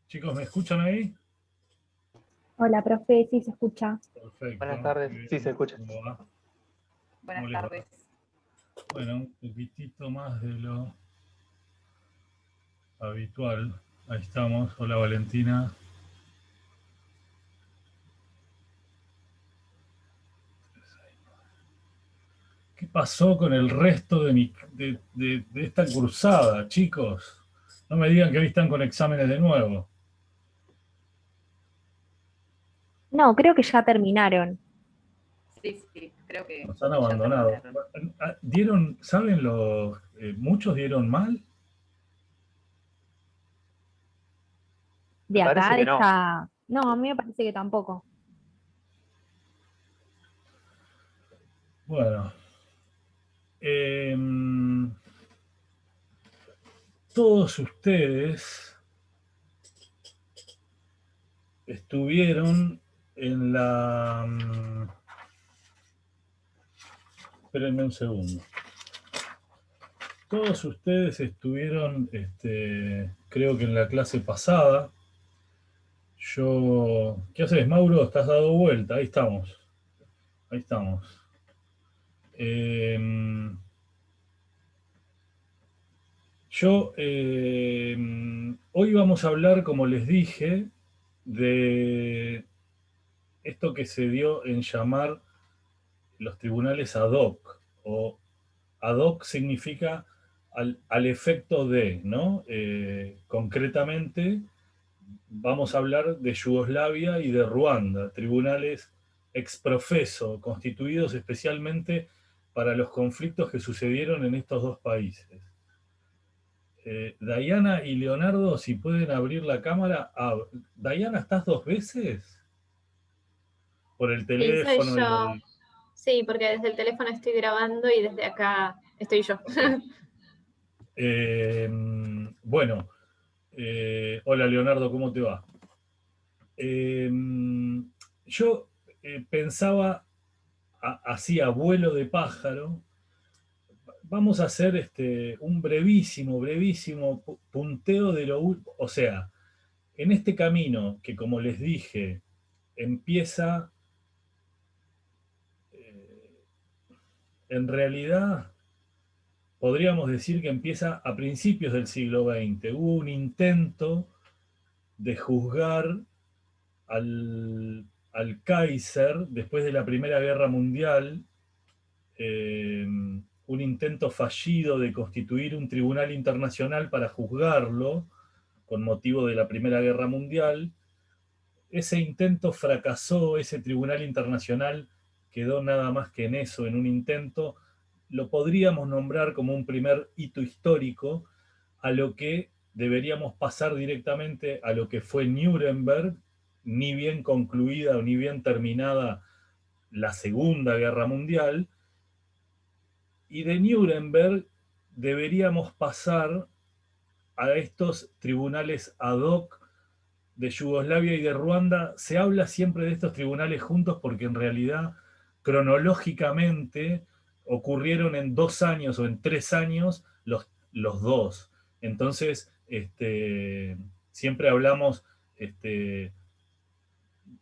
Chicos, ¿me escuchan ahí? Hola, profe, sí se escucha. Buenas Perfecto. tardes, Muy sí se bien. escucha. ¿Cómo va? ¿Cómo Buenas les va? tardes. Bueno, un poquitito más de lo habitual. Ahí estamos. Hola, Valentina. ¿Qué pasó con el resto de esta cruzada, chicos? No me digan que hoy están con exámenes de nuevo. No, creo que ya terminaron. Sí, creo que Nos han ya abandonado. terminaron. ¿Dieron, saben los, muchos dieron mal? Me De acá, parece de que no. esta... No, a mí me parece que tampoco. Bueno, em, todos ustedes estuvieron en la... espérenme un segundo. Todos ustedes estuvieron, creo que en la clase pasada. ¿Qué haces, Mauro? ¿Estás dado vuelta? Ahí estamos. Ahí estamos. Eh, hoy vamos a hablar, como les dije, de esto que se dio en llamar los tribunales ad hoc, o ad hoc significa al efecto de, ¿no? Concretamente, vamos a hablar de Yugoslavia y de Ruanda, tribunales exprofeso, constituidos especialmente para los conflictos que sucedieron en estos dos países. Diana y Leonardo, si pueden abrir la cámara. Diana, ¿estás dos veces? Por el Sí, soy teléfono y lo yo. de... Sí, porque desde el teléfono estoy grabando y desde acá estoy yo. Ok. Bueno, hola Leonardo, ¿cómo te va? Eh, yo pensaba, así a vuelo de pájaro, vamos a hacer un brevísimo punteo de o sea, en este camino que, como les dije, empieza, eh, en realidad, podríamos decir que empieza a principios del siglo XX. Hubo un intento de juzgar al Kaiser después de la Primera Guerra Mundial, un intento fallido de constituir un tribunal internacional para juzgarlo con motivo de la Primera Guerra Mundial. Ese intento fracasó, ese tribunal internacional quedó nada más que en eso, en un intento. Lo podríamos nombrar como un primer hito histórico, a lo que deberíamos pasar directamente a lo que fue Nuremberg, ni bien concluida o ni bien terminada la Segunda Guerra Mundial. Y de Nuremberg deberíamos pasar a estos tribunales ad hoc de Yugoslavia y de Ruanda. Se habla siempre de estos tribunales juntos porque en realidad, cronológicamente, ocurrieron en 2 años o en 3 años los dos. Entonces, siempre hablamos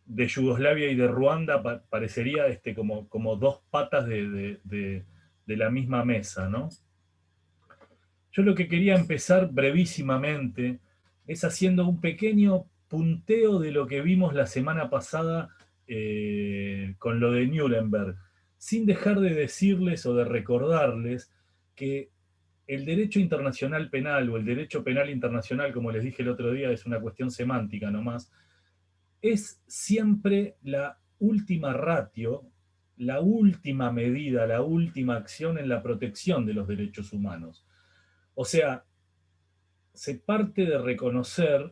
de Yugoslavia y de Ruanda, parecería como dos patas de la misma mesa, ¿no? Yo lo que quería empezar brevísimamente es haciendo un pequeño punteo de lo que vimos la semana pasada, con lo de Nuremberg, sin dejar de decirles o de recordarles que el derecho internacional penal o el derecho penal internacional, como les dije el otro día, es una cuestión semántica nomás, es siempre la última ratio, la última medida, la última acción en la protección de los derechos humanos. O sea, se parte de reconocer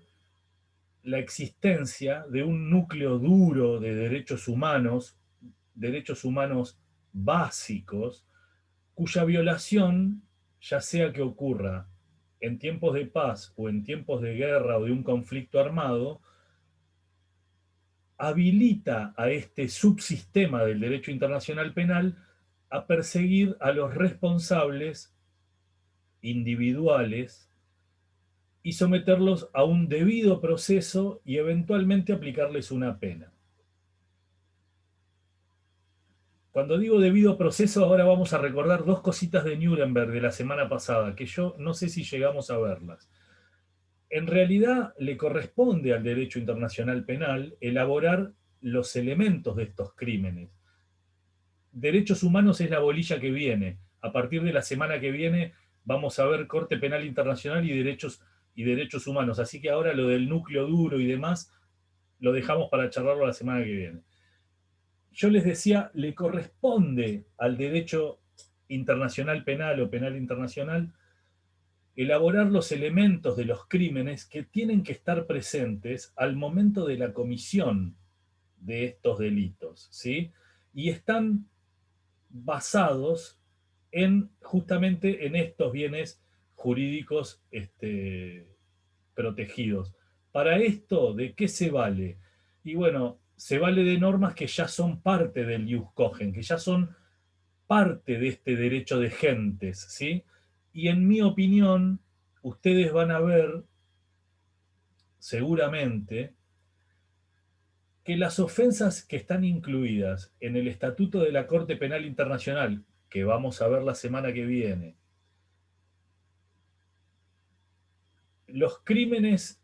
la existencia de un núcleo duro de derechos humanos básicos, cuya violación, ya sea que ocurra en tiempos de paz o en tiempos de guerra o de un conflicto armado, habilita a este subsistema del derecho internacional penal a perseguir a los responsables individuales y someterlos a un debido proceso y eventualmente aplicarles una pena. Cuando digo debido proceso, ahora vamos a recordar dos cositas de Nuremberg de la semana pasada, que yo no sé si llegamos a verlas. En realidad le corresponde al derecho internacional penal elaborar los elementos de estos crímenes. Derechos humanos es la bolilla que viene. A partir de la semana que viene vamos a ver Corte Penal Internacional y derechos humanos. Así que ahora lo del núcleo duro y demás lo dejamos para charlarlo la semana que viene. Yo les decía, le corresponde al derecho internacional penal o penal internacional elaborar los elementos de los crímenes que tienen que estar presentes al momento de la comisión de estos delitos, ¿sí? Y están basados justamente en estos bienes jurídicos protegidos. Para esto, ¿de qué se vale? Y bueno, se vale de normas que ya son parte del ius cogen, que ya son parte de este derecho de gentes, ¿sí? Y en mi opinión, ustedes van a ver, seguramente, que las ofensas que están incluidas en el Estatuto de la Corte Penal Internacional, que vamos a ver la semana que viene, los crímenes,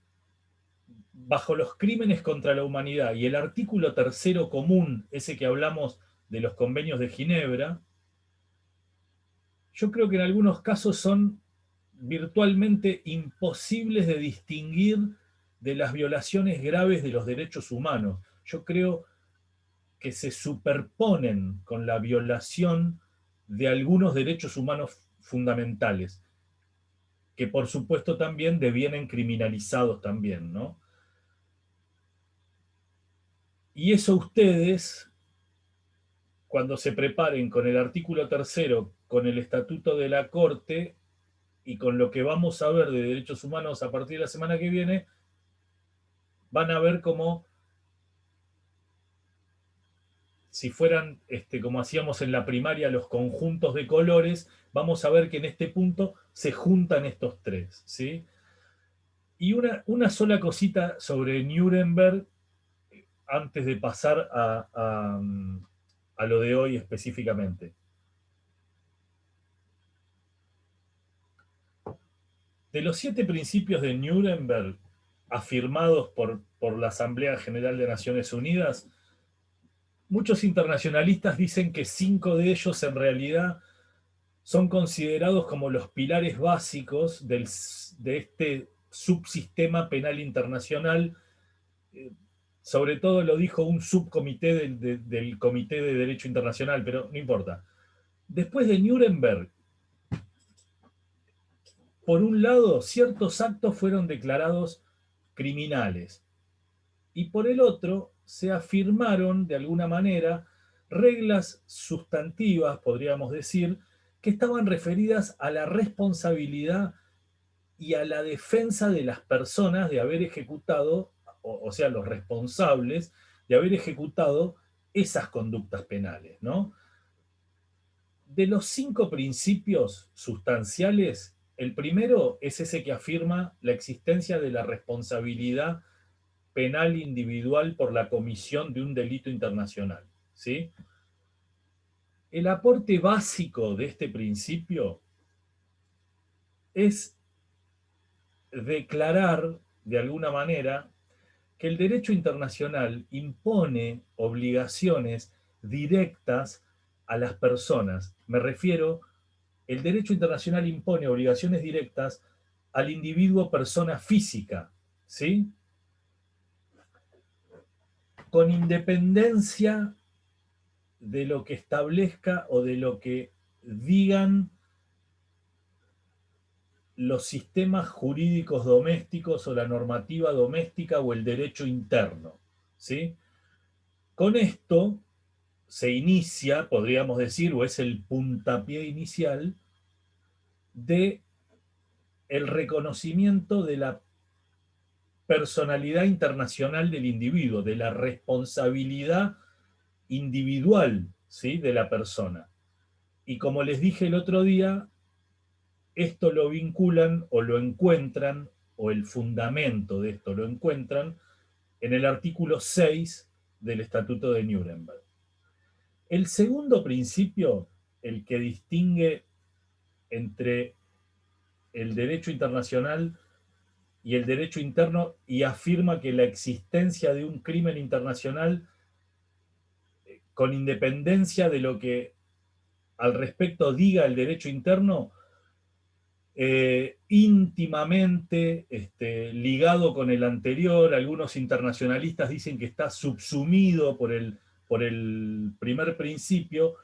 bajo los crímenes contra la humanidad y el artículo tercero común, ese que hablamos de los convenios de Ginebra, yo creo que en algunos casos son virtualmente imposibles de distinguir de las violaciones graves de los derechos humanos. Yo creo que se superponen con la violación de algunos derechos humanos fundamentales, que por supuesto también devienen criminalizados también, ¿no? Y eso ustedes, cuando se preparen con el artículo tercero, con el Estatuto de la Corte y con lo que vamos a ver de derechos humanos a partir de la semana que viene, van a ver cómo, si fueran, como hacíamos en la primaria, los conjuntos de colores, vamos a ver que en este punto se juntan estos tres, ¿sí? Y una sola cosita sobre Nuremberg, antes de pasar a lo de hoy específicamente. De los 7 principios de Nuremberg, afirmados por la Asamblea General de Naciones Unidas, muchos internacionalistas dicen que 5 de ellos en realidad son considerados como los pilares básicos de este subsistema penal internacional. Sobre todo lo dijo un subcomité del Comité de Derecho Internacional, pero no importa. Después de Nuremberg, por un lado, ciertos actos fueron declarados criminales, y por el otro, se afirmaron de alguna manera reglas sustantivas, podríamos decir, que estaban referidas a la responsabilidad y a la defensa de las personas de haber ejecutado, o sea, los responsables de haber ejecutado esas conductas penales, ¿no? De los 5 principios sustanciales, el primero es ese que afirma la existencia de la responsabilidad penal individual por la comisión de un delito internacional, ¿sí? El aporte básico de este principio es declarar, de alguna manera, que el derecho internacional impone obligaciones directas a las personas. Me refiero, el derecho internacional impone obligaciones directas al individuo persona física, ¿sí? Con independencia de lo que establezca o de lo que digan los sistemas jurídicos domésticos o la normativa doméstica o el derecho interno, ¿sí? Con esto se inicia, podríamos decir, o es el puntapié inicial de el reconocimiento de la personalidad internacional del individuo, de la responsabilidad individual, ¿sí?, de la persona. Y como les dije el otro día, esto lo vinculan o lo encuentran o el fundamento de esto lo encuentran en el artículo 6 del Estatuto de Nuremberg. El segundo principio, el que distingue entre el derecho internacional y el derecho interno y afirma que la existencia de un crimen internacional, con independencia de lo que al respecto diga el derecho interno, íntimamente ligado con el anterior. Algunos internacionalistas dicen que está subsumido por el primer principio.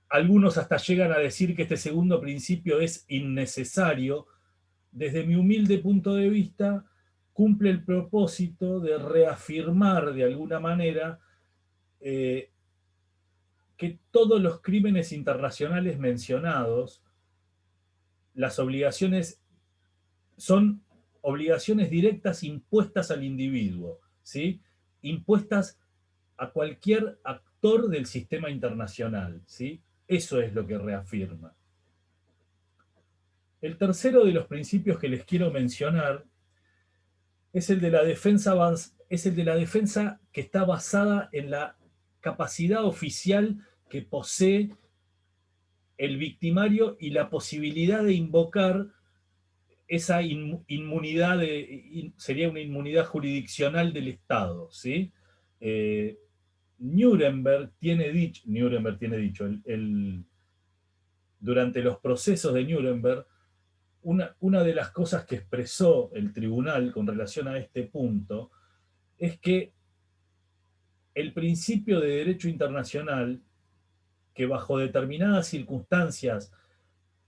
Algunos hasta llegan a decir que este segundo principio es innecesario. Desde mi humilde punto de vista, cumple el propósito de reafirmar de alguna manera que todos los crímenes internacionales mencionados, las obligaciones son obligaciones directas impuestas al individuo, ¿sí? Impuestas a cualquier actor del sistema internacional, ¿sí? Eso es lo que reafirma. El tercero de los principios que les quiero mencionar es el de la defensa, que está basada en la capacidad oficial que posee el victimario y la posibilidad de invocar esa inmunidad, sería una inmunidad jurisdiccional del Estado, ¿sí? Nuremberg tiene dicho, durante los procesos de Nuremberg, una de las cosas que expresó el tribunal con relación a este punto es que el principio de derecho internacional, que bajo determinadas circunstancias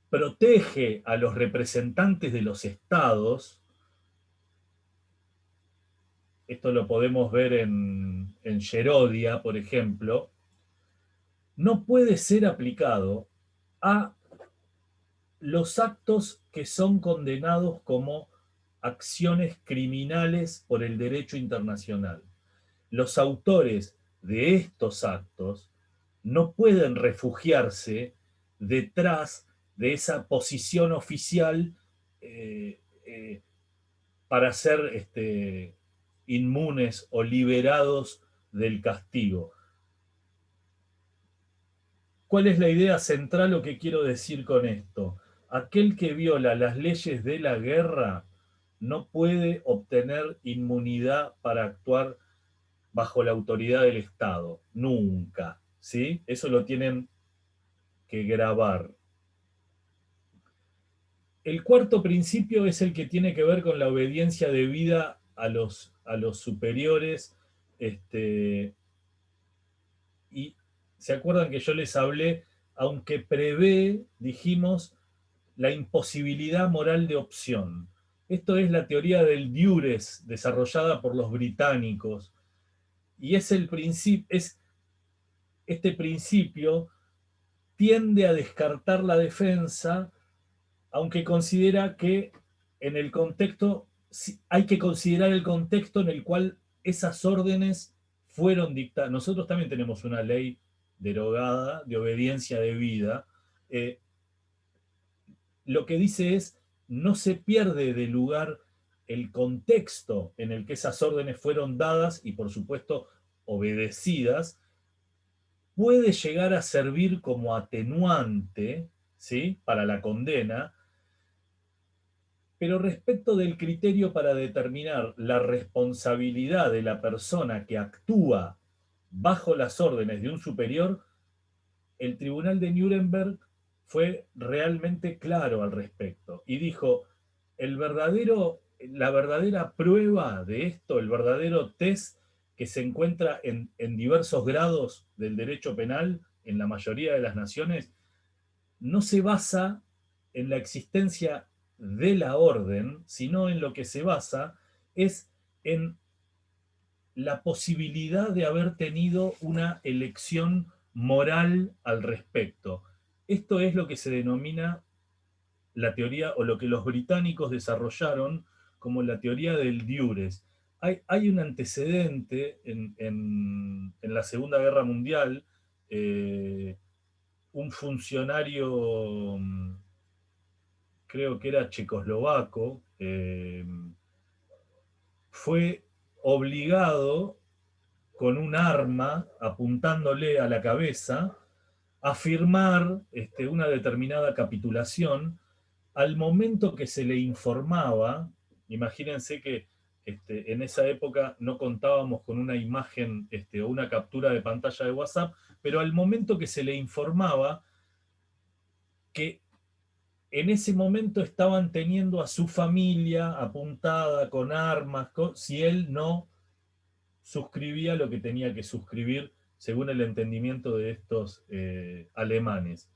protege a los representantes de los estados, esto lo podemos ver en Gerodia, por ejemplo, no puede ser aplicado a los actos que son condenados como acciones criminales por el derecho internacional. Los autores de estos actos no pueden refugiarse detrás de esa posición oficial para ser inmunes o liberados del castigo. ¿Cuál es la idea central o qué quiero decir con esto? Aquel que viola las leyes de la guerra no puede obtener inmunidad para actuar bajo la autoridad del Estado, nunca, ¿sí? Eso lo tienen que grabar. El cuarto principio es el que tiene que ver con la obediencia debida a los superiores, y se acuerdan que yo les hablé, aunque prevé, dijimos, la imposibilidad moral de opción. Esto es la teoría del diures desarrollada por los británicos, y este principio tiende a descartar la defensa, aunque considera que en el contexto, hay que considerar el contexto en el cual esas órdenes fueron dictadas. Nosotros también tenemos una ley derogada de obediencia debida. Lo que dice es, no se pierde de lugar el contexto en el que esas órdenes fueron dadas y, por supuesto, obedecidas, puede llegar a servir como atenuante, ¿sí?, para la condena, pero respecto del criterio para determinar la responsabilidad de la persona que actúa bajo las órdenes de un superior, el Tribunal de Nuremberg fue realmente claro al respecto y dijo, la verdadera prueba de esto, el verdadero test que se encuentra en diversos grados del derecho penal en la mayoría de las naciones, no se basa en la existencia de la orden, sino en lo que se basa es en la posibilidad de haber tenido una elección moral al respecto. Esto es lo que se denomina la teoría, o lo que los británicos desarrollaron como la teoría del diures. Hay un antecedente en la Segunda Guerra Mundial, un funcionario creo que era checoslovaco, fue obligado con un arma apuntándole a la cabeza a firmar una determinada capitulación al momento que se le informaba. Imagínense que en esa época no contábamos con una imagen o una captura de pantalla de WhatsApp, pero al momento que se le informaba que en ese momento estaban teniendo a su familia apuntada con armas, si él no suscribía lo que tenía que suscribir según el entendimiento de estos alemanes.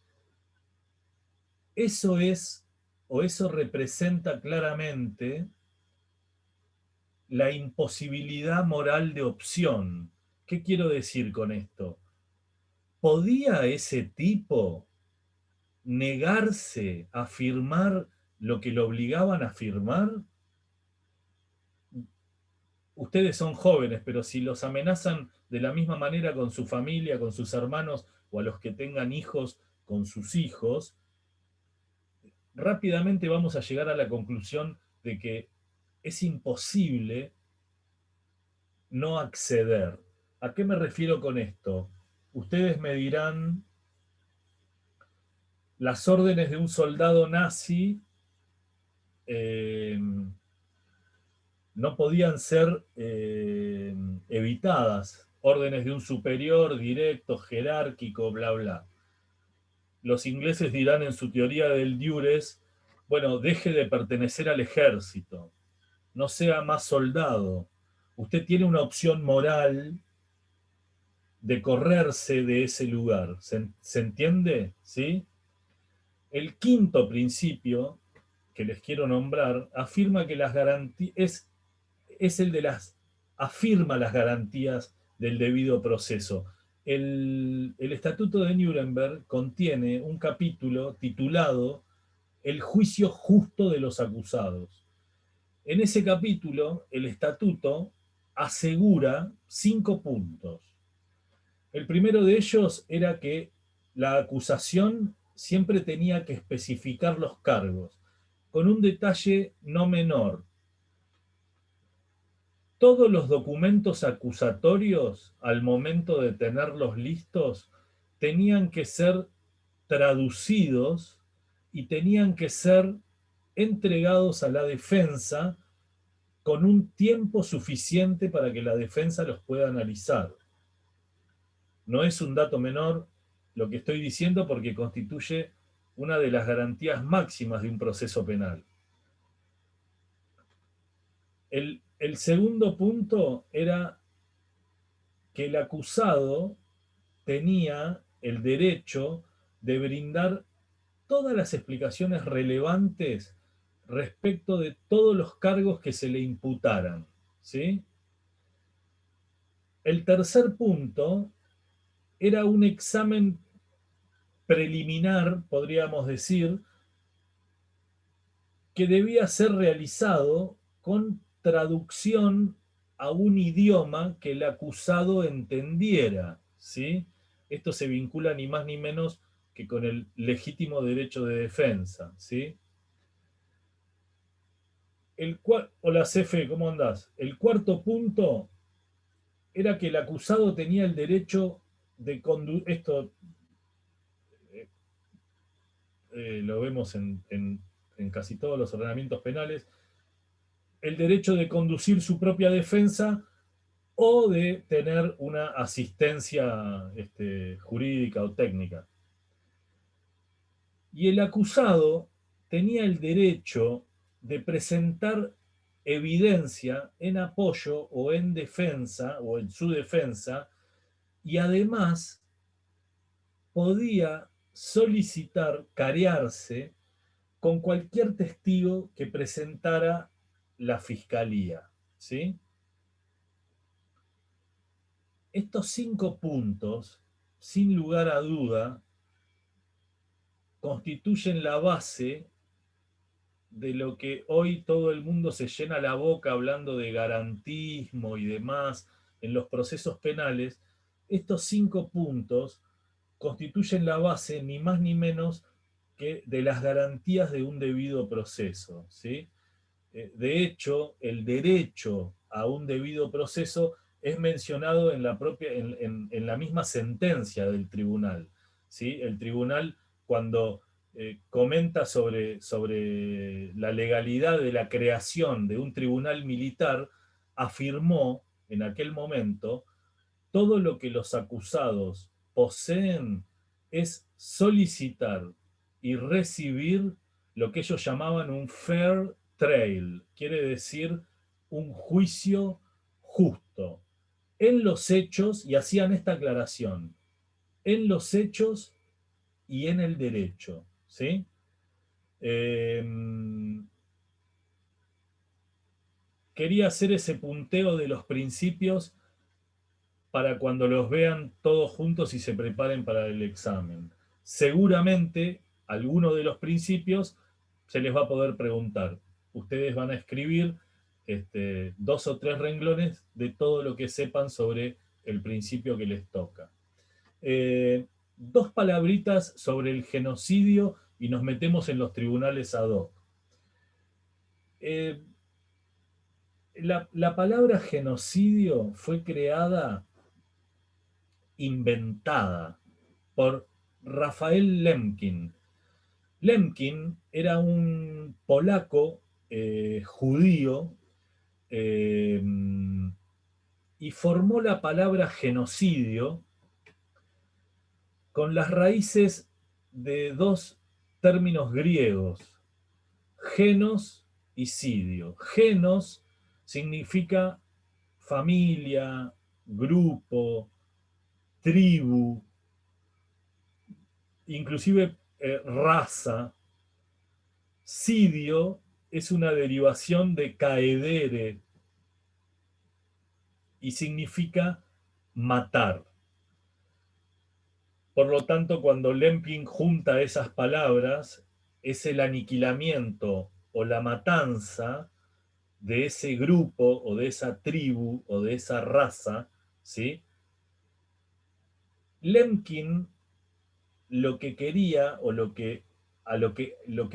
Eso es, o eso representa claramente la imposibilidad moral de opción. ¿Qué quiero decir con esto? ¿Podía ese tipo negarse a firmar lo que lo obligaban a firmar? Ustedes son jóvenes, pero si los amenazan de la misma manera con su familia, con sus hermanos, o a los que tengan hijos, con sus hijos, rápidamente vamos a llegar a la conclusión de que es imposible no acceder. ¿A qué me refiero con esto? Ustedes me dirán, las órdenes de un soldado nazi no podían ser evitadas. Órdenes de un superior, directo, jerárquico, bla, bla. Los ingleses dirán en su teoría del Dures, bueno, deje de pertenecer al ejército, no sea más soldado. Usted tiene una opción moral de correrse de ese lugar. ¿Se entiende? ¿Sí? El quinto principio que les quiero nombrar afirma que las garantías es el de afirma las garantías del debido proceso. El Estatuto de Nuremberg contiene un capítulo titulado El juicio justo de los acusados. En ese capítulo, el Estatuto asegura 5 puntos. El primero de ellos era que la acusación siempre tenía que especificar los cargos, con un detalle no menor. Todos los documentos acusatorios, al momento de tenerlos listos, tenían que ser traducidos y tenían que ser entregados a la defensa con un tiempo suficiente para que la defensa los pueda analizar. No es un dato menor lo que estoy diciendo porque constituye una de las garantías máximas de un proceso penal. El segundo punto era que el acusado tenía el derecho de brindar todas las explicaciones relevantes respecto de todos los cargos que se le imputaran, ¿sí? El tercer punto era un examen preliminar, podríamos decir, que debía ser realizado con traducción a un idioma que el acusado entendiera, ¿sí? Esto se vincula ni más ni menos que con el legítimo derecho de defensa, ¿sí? Hola, Cefe, ¿cómo andás? El cuarto punto era que el acusado tenía el derecho de conducir, esto lo vemos en casi todos los ordenamientos penales, el derecho de conducir su propia defensa o de tener una asistencia jurídica o técnica. Y el acusado tenía el derecho de presentar evidencia en apoyo o en defensa o en su defensa, y además podía solicitar carearse con cualquier testigo que presentara la fiscalía, ¿sí? Estos 5 puntos, sin lugar a duda, constituyen la base de lo que hoy todo el mundo se llena la boca hablando de garantismo y demás en los procesos penales. Estos 5 puntos constituyen la base, ni más ni menos, de las garantías de un debido proceso, ¿sí? De hecho, el derecho a un debido proceso es mencionado en en la misma sentencia del tribunal, ¿sí? El tribunal, cuando comenta sobre la legalidad de la creación de un tribunal militar, afirmó en aquel momento: todo lo que los acusados poseen es solicitar y recibir lo que ellos llamaban un fair trial, quiere decir un juicio justo, en los hechos, y hacían esta aclaración, en los hechos y en el derecho, ¿sí? Quería hacer ese punteo de los principios para cuando los vean todos juntos y se preparen para el examen. Seguramente alguno de los principios se les va a poder preguntar. Ustedes van a escribir 2 o 3 renglones de todo lo que sepan sobre el principio que les toca. 2 palabritas sobre el genocidio y nos metemos en los tribunales ad hoc. La palabra genocidio fue creada, inventada por Rafael Lemkin. Lemkin era un polaco judío, y formó la palabra genocidio con las raíces de 2 términos griegos, genos y sidio. Genos significa familia, grupo, tribu, inclusive raza. Sidio es una derivación de caedere y significa matar. Por lo tanto, cuando Lemkin junta esas palabras, es el aniquilamiento o la matanza de ese grupo o de esa tribu o de esa raza, ¿sí? Lemkin lo que quería o lo que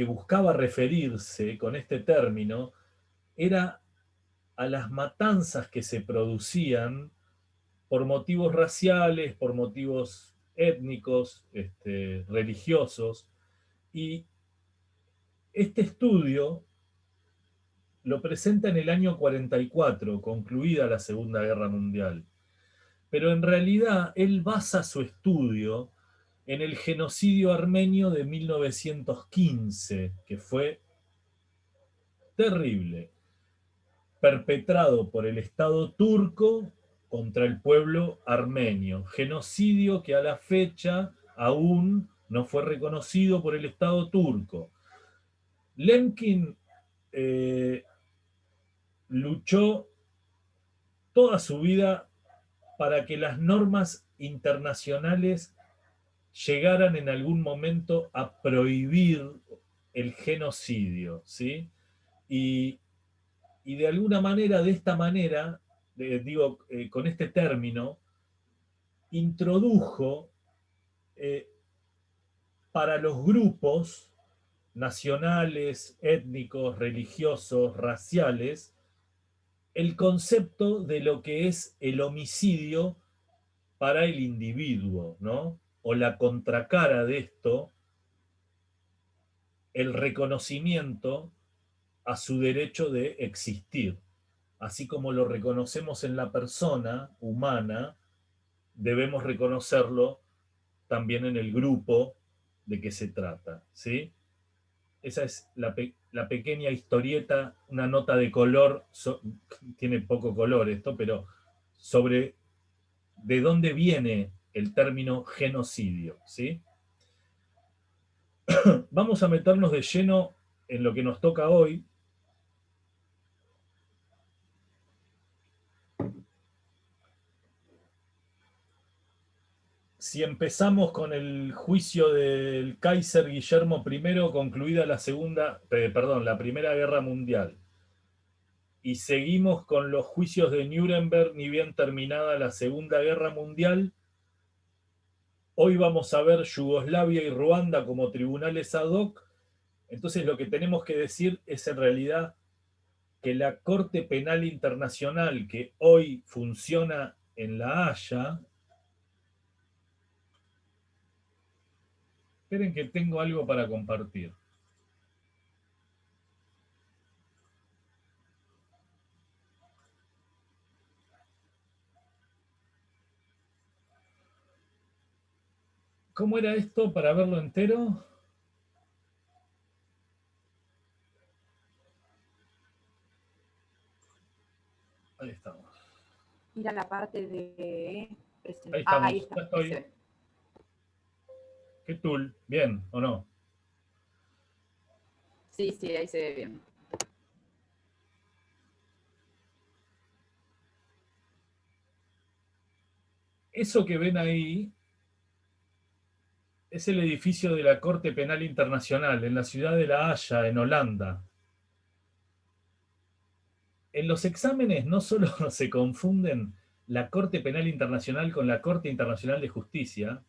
buscaba referirse con este término era a las matanzas que se producían por motivos raciales, por motivos étnicos, religiosos, y este estudio lo presenta en el año 44, concluida la Segunda Guerra Mundial. Pero en realidad él basa su estudio en el genocidio armenio de 1915, que fue terrible, perpetrado por el Estado turco contra el pueblo armenio. Genocidio que a la fecha aún no fue reconocido por el Estado turco. Lemkin luchó toda su vida para que las normas internacionales llegaran en algún momento a prohibir el genocidio, ¿sí? Y de alguna manera, de esta manera, con este término, introdujo para los grupos nacionales, étnicos, religiosos, raciales, el concepto de lo que es el homicidio para el individuo, ¿no? O la contracara de esto, el reconocimiento a su derecho de existir. Así como lo reconocemos en la persona humana, debemos reconocerlo también en el grupo de que se trata, ¿sí? Esa es la pequeña historieta, una nota de color, tiene poco color esto, pero sobre de dónde viene el término genocidio, ¿sí? Vamos a meternos de lleno en lo que nos toca hoy. Si empezamos con el juicio del Kaiser Guillermo I, concluida la Primera Guerra Mundial, y seguimos con los juicios de Nuremberg, ni bien terminada la Segunda Guerra Mundial, Hoy vamos a ver Yugoslavia y Ruanda como tribunales ad hoc. Entonces lo que tenemos que decir es en realidad que la Corte Penal Internacional que hoy funciona en La Haya. Esperen que tengo algo para compartir. ¿Cómo era esto para verlo entero? Ahí estamos. Ir a la parte de Ahí estamos. ahí está. Ya estoy. ¿Qué tool? ¿Bien o no? Sí, sí, ahí se ve bien. Eso que ven ahí es el edificio de la Corte Penal Internacional en la ciudad de La Haya, en Holanda. En los exámenes no solo se confunden la Corte Penal Internacional con la Corte Internacional de Justicia,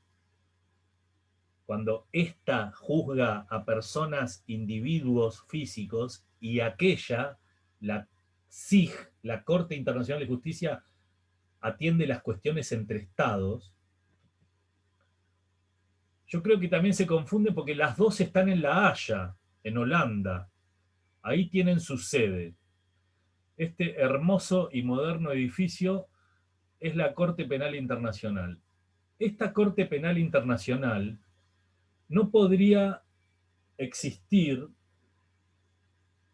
cuando ésta juzga a personas, individuos físicos, y aquella, la CIJ, la Corte Internacional de Justicia, atiende las cuestiones entre estados. Yo creo que también se confunde porque las dos están en La Haya, en Holanda. Ahí tienen su sede. Este hermoso y moderno edificio es la Corte Penal Internacional. Esta Corte Penal Internacional no podría existir,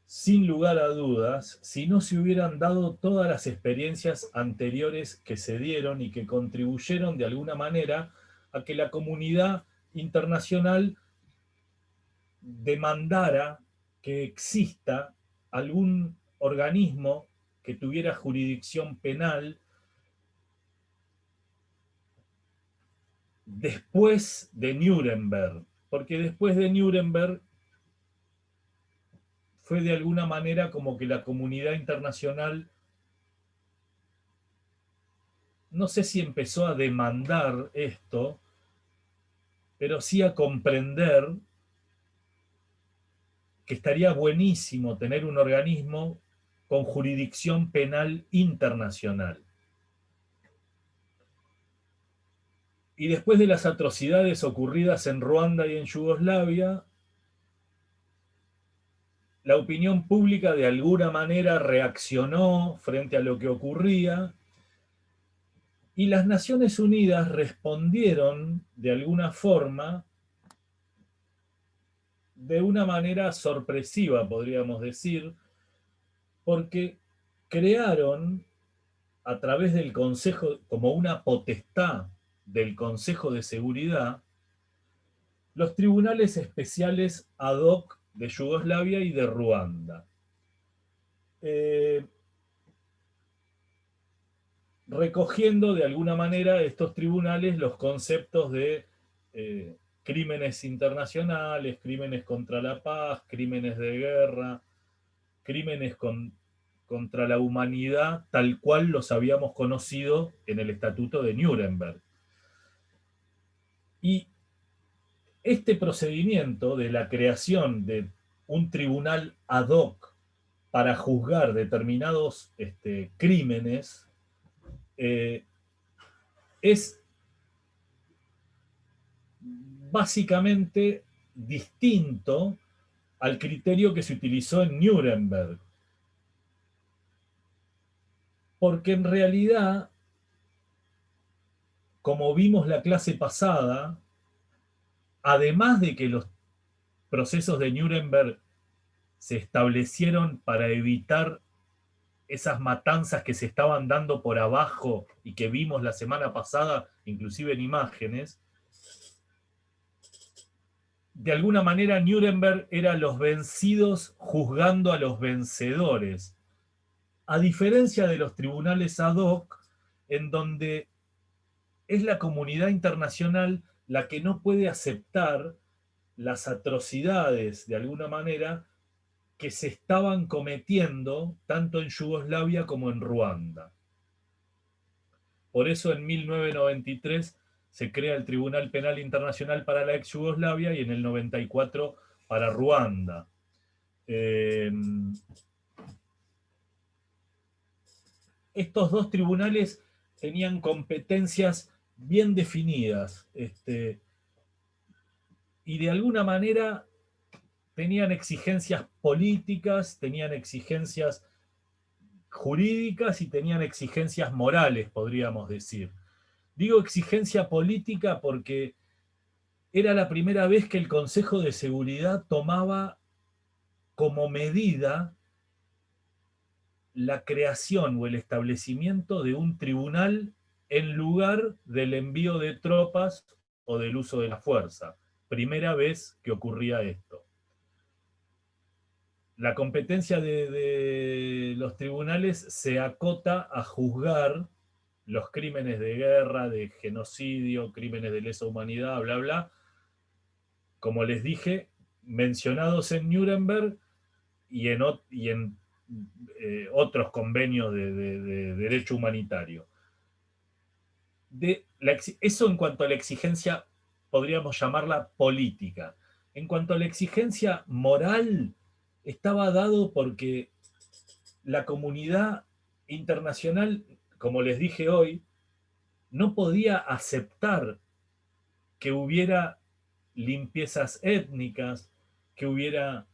sin lugar a dudas, si no se hubieran dado todas las experiencias anteriores que se dieron y que contribuyeron de alguna manera a que la comunidad internacional demandara que exista algún organismo que tuviera jurisdicción penal después de Nuremberg, porque después de Nuremberg fue de alguna manera como que la comunidad internacional, no sé si empezó a demandar esto, pero sí a comprender que estaría buenísimo tener un organismo con jurisdicción penal internacional. Y después de las atrocidades ocurridas en Ruanda y en Yugoslavia, la opinión pública de alguna manera reaccionó frente a lo que ocurría y las Naciones Unidas respondieron de alguna forma, de una manera sorpresiva, podríamos decir, porque crearon a través del Consejo, como una potestad del Consejo de Seguridad, los tribunales especiales ad hoc de Yugoslavia y de Ruanda. Recogiendo de alguna manera estos tribunales los conceptos de crímenes internacionales, crímenes contra la paz, crímenes de guerra, crímenes contra la humanidad, tal cual los habíamos conocido en el Estatuto de Nuremberg. Y este procedimiento de la creación de un tribunal ad hoc para juzgar determinados crímenes es básicamente distinto al criterio que se utilizó en Nuremberg. Porque en realidad, como vimos la clase pasada, además de que los procesos de Nuremberg se establecieron para evitar esas matanzas que se estaban dando por abajo y que vimos la semana pasada, inclusive en imágenes, de alguna manera Nuremberg era los vencidos juzgando a los vencedores, a diferencia de los tribunales ad hoc, en donde es la comunidad internacional la que no puede aceptar las atrocidades, de alguna manera, que se estaban cometiendo tanto en Yugoslavia como en Ruanda. Por eso en 1993 se crea el Tribunal Penal Internacional para la ex Yugoslavia y en el 94 para Ruanda. Estos dos tribunales tenían competencias bien definidas, y de alguna manera tenían exigencias políticas, tenían exigencias jurídicas y tenían exigencias morales, podríamos decir. Digo exigencia política porque era la primera vez que el Consejo de Seguridad tomaba como medida la creación o el establecimiento de un tribunal en lugar del envío de tropas o del uso de la fuerza. Primera vez que ocurría esto. La competencia de los tribunales se acota a juzgar los crímenes de guerra, de genocidio, crímenes de lesa humanidad, bla, bla, como les dije, mencionados en Nuremberg y en otros convenios de derecho humanitario. Eso en cuanto a la exigencia, podríamos llamarla política. En cuanto a la exigencia moral, estaba dado porque la comunidad internacional, como les dije hoy, no podía aceptar que hubiera limpiezas étnicas, que hubiera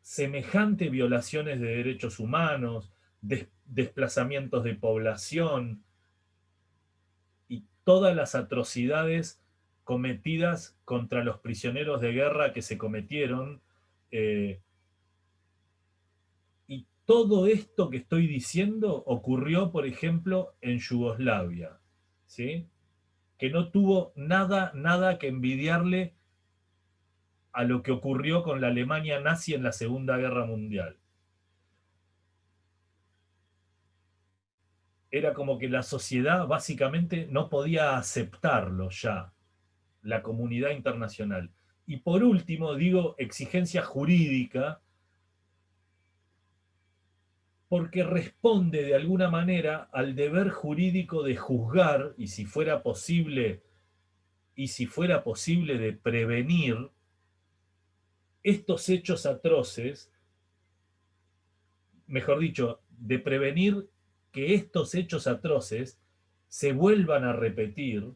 semejante violaciones de derechos humanos, desplazamientos de población y todas las atrocidades cometidas contra los prisioneros de guerra que se cometieron. Y todo esto que estoy diciendo ocurrió, por ejemplo, en Yugoslavia, ¿sí? Que no tuvo nada que envidiarle a lo que ocurrió con la Alemania nazi en la Segunda Guerra Mundial. Era como que la sociedad básicamente no podía aceptarlo ya, la comunidad internacional. Y por último, digo exigencia jurídica, porque responde de alguna manera al deber jurídico de juzgar, y si fuera posible de prevenir estos hechos atroces, mejor dicho, de prevenir que estos hechos atroces se vuelvan a repetir,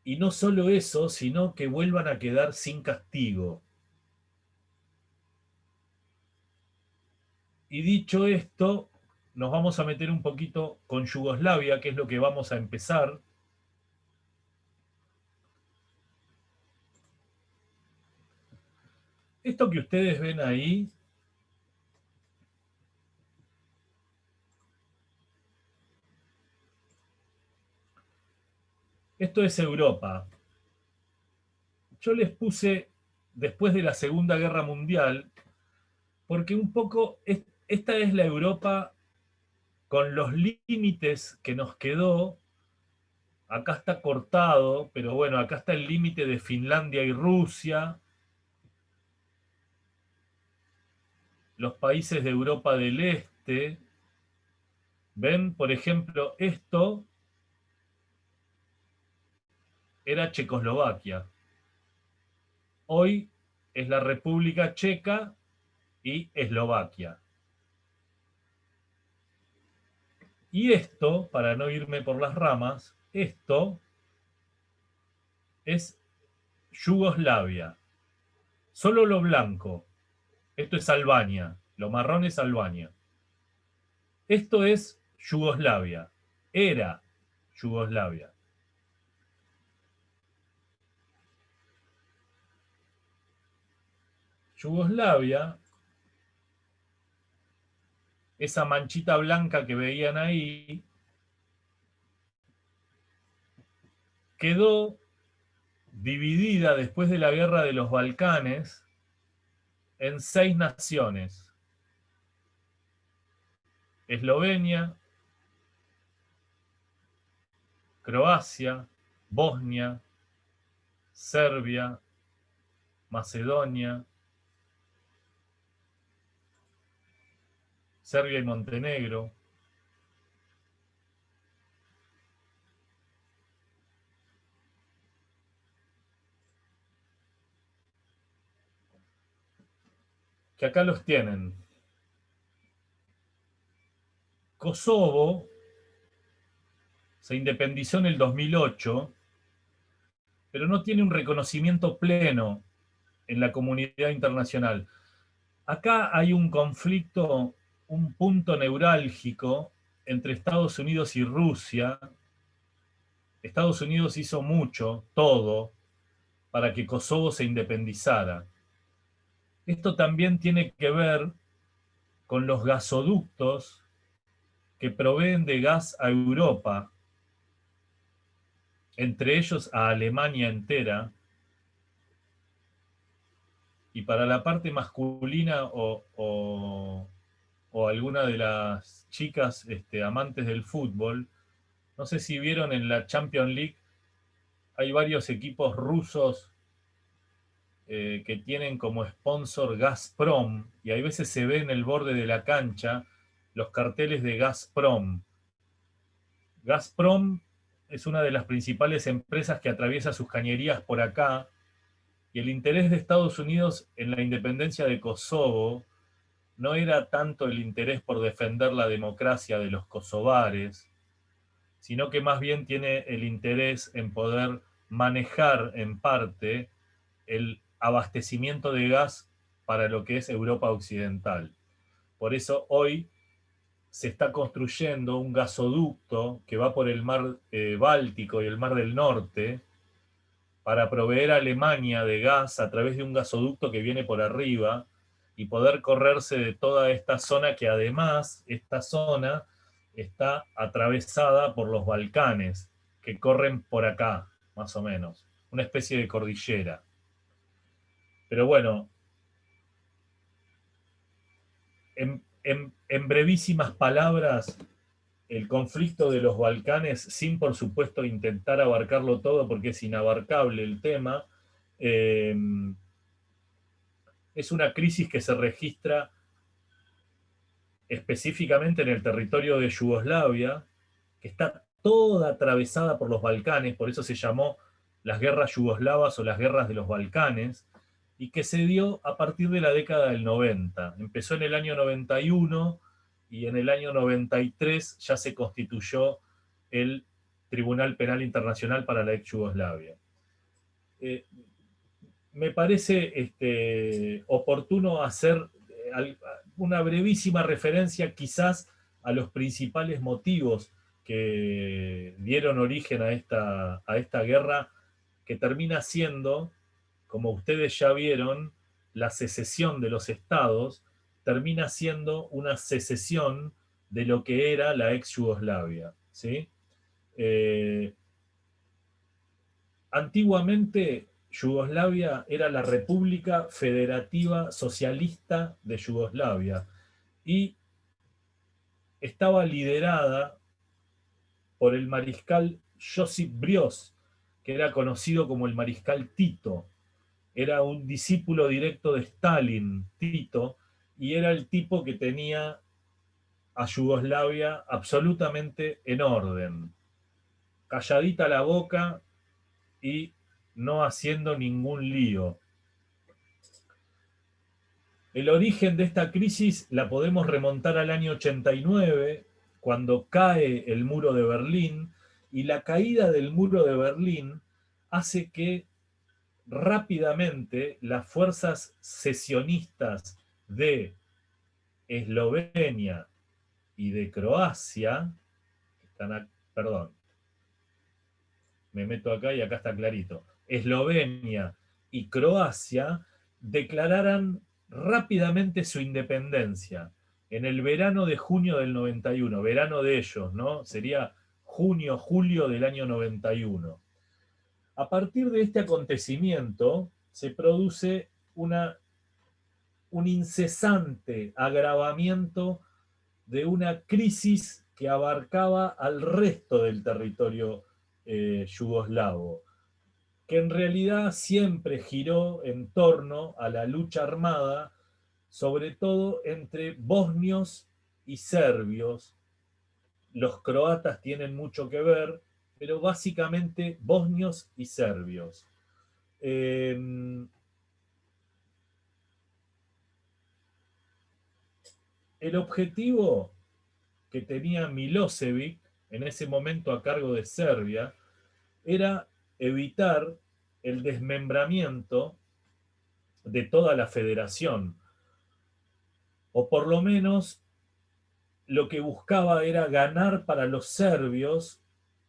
y no solo eso, sino que vuelvan a quedar sin castigo. Y dicho esto, nos vamos a meter un poquito con Yugoslavia, que es lo que vamos a empezar. Esto que ustedes ven ahí esto es Europa. Yo les puse después de la Segunda Guerra Mundial, porque un poco esta es la Europa con los límites que nos quedó. Acá está cortado, pero bueno, acá está el límite de Finlandia y Rusia, los países de Europa del Este. ¿Ven? Por ejemplo, esto era Checoslovaquia. Hoy es la República Checa y Eslovaquia. Y esto, para no irme por las ramas, esto es Yugoslavia. Solo lo blanco. Esto es Albania. Lo marrón es Albania. Esto es Yugoslavia. Era Yugoslavia. Yugoslavia, esa manchita blanca que veían ahí, quedó dividida después de la guerra de los Balcanes en 6 naciones: Eslovenia, Croacia, Bosnia, Serbia, Macedonia, Serbia y Montenegro, que acá los tienen. Kosovo se independizó en el 2008, pero no tiene un reconocimiento pleno en la comunidad internacional. Acá hay un conflicto, un punto neurálgico entre Estados Unidos y Rusia. Estados Unidos hizo mucho, todo, para que Kosovo se independizara. Esto también tiene que ver con los gasoductos que proveen de gas a Europa, entre ellos a Alemania entera, y para la parte masculina o alguna de las chicas amantes del fútbol, no sé si vieron en la Champions League, hay varios equipos rusos que tienen como sponsor Gazprom, y hay veces se ve en el borde de la cancha los carteles de Gazprom. Gazprom es una de las principales empresas que atraviesa sus cañerías por acá, y el interés de Estados Unidos en la independencia de Kosovo no era tanto el interés por defender la democracia de los kosovares, sino que más bien tiene el interés en poder manejar en parte el abastecimiento de gas para lo que es Europa Occidental. Por eso hoy se está construyendo un gasoducto que va por el mar Báltico y el mar del Norte para proveer a Alemania de gas a través de un gasoducto que viene por arriba y poder correrse de toda esta zona, que además esta zona está atravesada por los Balcanes, que corren por acá, más o menos, una especie de cordillera. Pero bueno, en brevísimas palabras, el conflicto de los Balcanes, sin por supuesto intentar abarcarlo todo porque es inabarcable el tema, es una crisis que se registra específicamente en el territorio de Yugoslavia, que está toda atravesada por los Balcanes, por eso se llamó las guerras yugoslavas o las guerras de los Balcanes, y que se dio a partir de la década del 90. Empezó en el año 91 y en el año 93 ya se constituyó el Tribunal Penal Internacional para la ex Yugoslavia. Me parece oportuno hacer una brevísima referencia quizás a los principales motivos que dieron origen a esta guerra, que termina siendo, como ustedes ya vieron, la secesión de los estados, termina siendo una secesión de lo que era la ex Yugoslavia, ¿sí? Antiguamente Yugoslavia era la República Federativa Socialista de Yugoslavia y estaba liderada por el mariscal Josip Broz, que era conocido como el mariscal Tito. Era un discípulo directo de Stalin, Tito, y era el tipo que tenía a Yugoslavia absolutamente en orden, calladita la boca y no haciendo ningún lío. El origen de esta crisis la podemos remontar al año 89, cuando cae el muro de Berlín, y la caída del muro de Berlín hace que rápidamente las fuerzas secesionistas de Eslovenia y de Croacia, perdón, me meto acá y acá está clarito, Eslovenia y Croacia declararan rápidamente su independencia en el verano de junio del 91, verano de ellos, ¿no? Sería junio, julio del año 91. A partir de este acontecimiento se produce un incesante agravamiento de una crisis que abarcaba al resto del territorio yugoslavo, que en realidad siempre giró en torno a la lucha armada, sobre todo entre bosnios y serbios. Los croatas tienen mucho que ver, pero básicamente bosnios y serbios. el objetivo que tenía Milosevic, en ese momento a cargo de Serbia, era evitar el desmembramiento de toda la federación, o por lo menos lo que buscaba era ganar para los serbios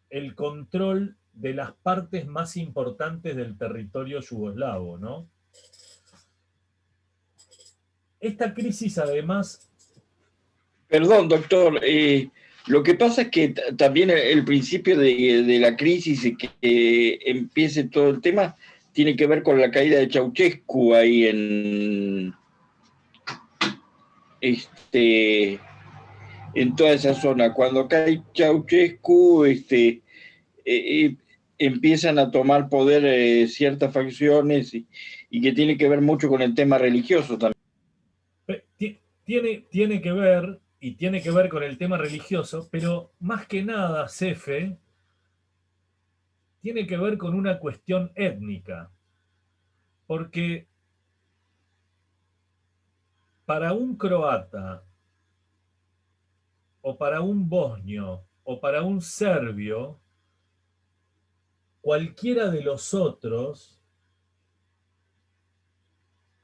el control de las partes más importantes del territorio yugoslavo, ¿no? Esta crisis, además... Perdón, doctor. Lo que pasa es que también el principio de la crisis y que empiece todo el tema tiene que ver con la caída de Ceausescu ahí en toda esa zona. Cuando cae Ceausescu, empiezan a tomar poder ciertas facciones y que tiene que ver mucho con el tema religioso también. Tiene que ver, y tiene que ver con el tema religioso, pero más que nada, Cefe, tiene que ver con una cuestión étnica. Porque para un croata, o para un bosnio, o para un serbio, cualquiera de los otros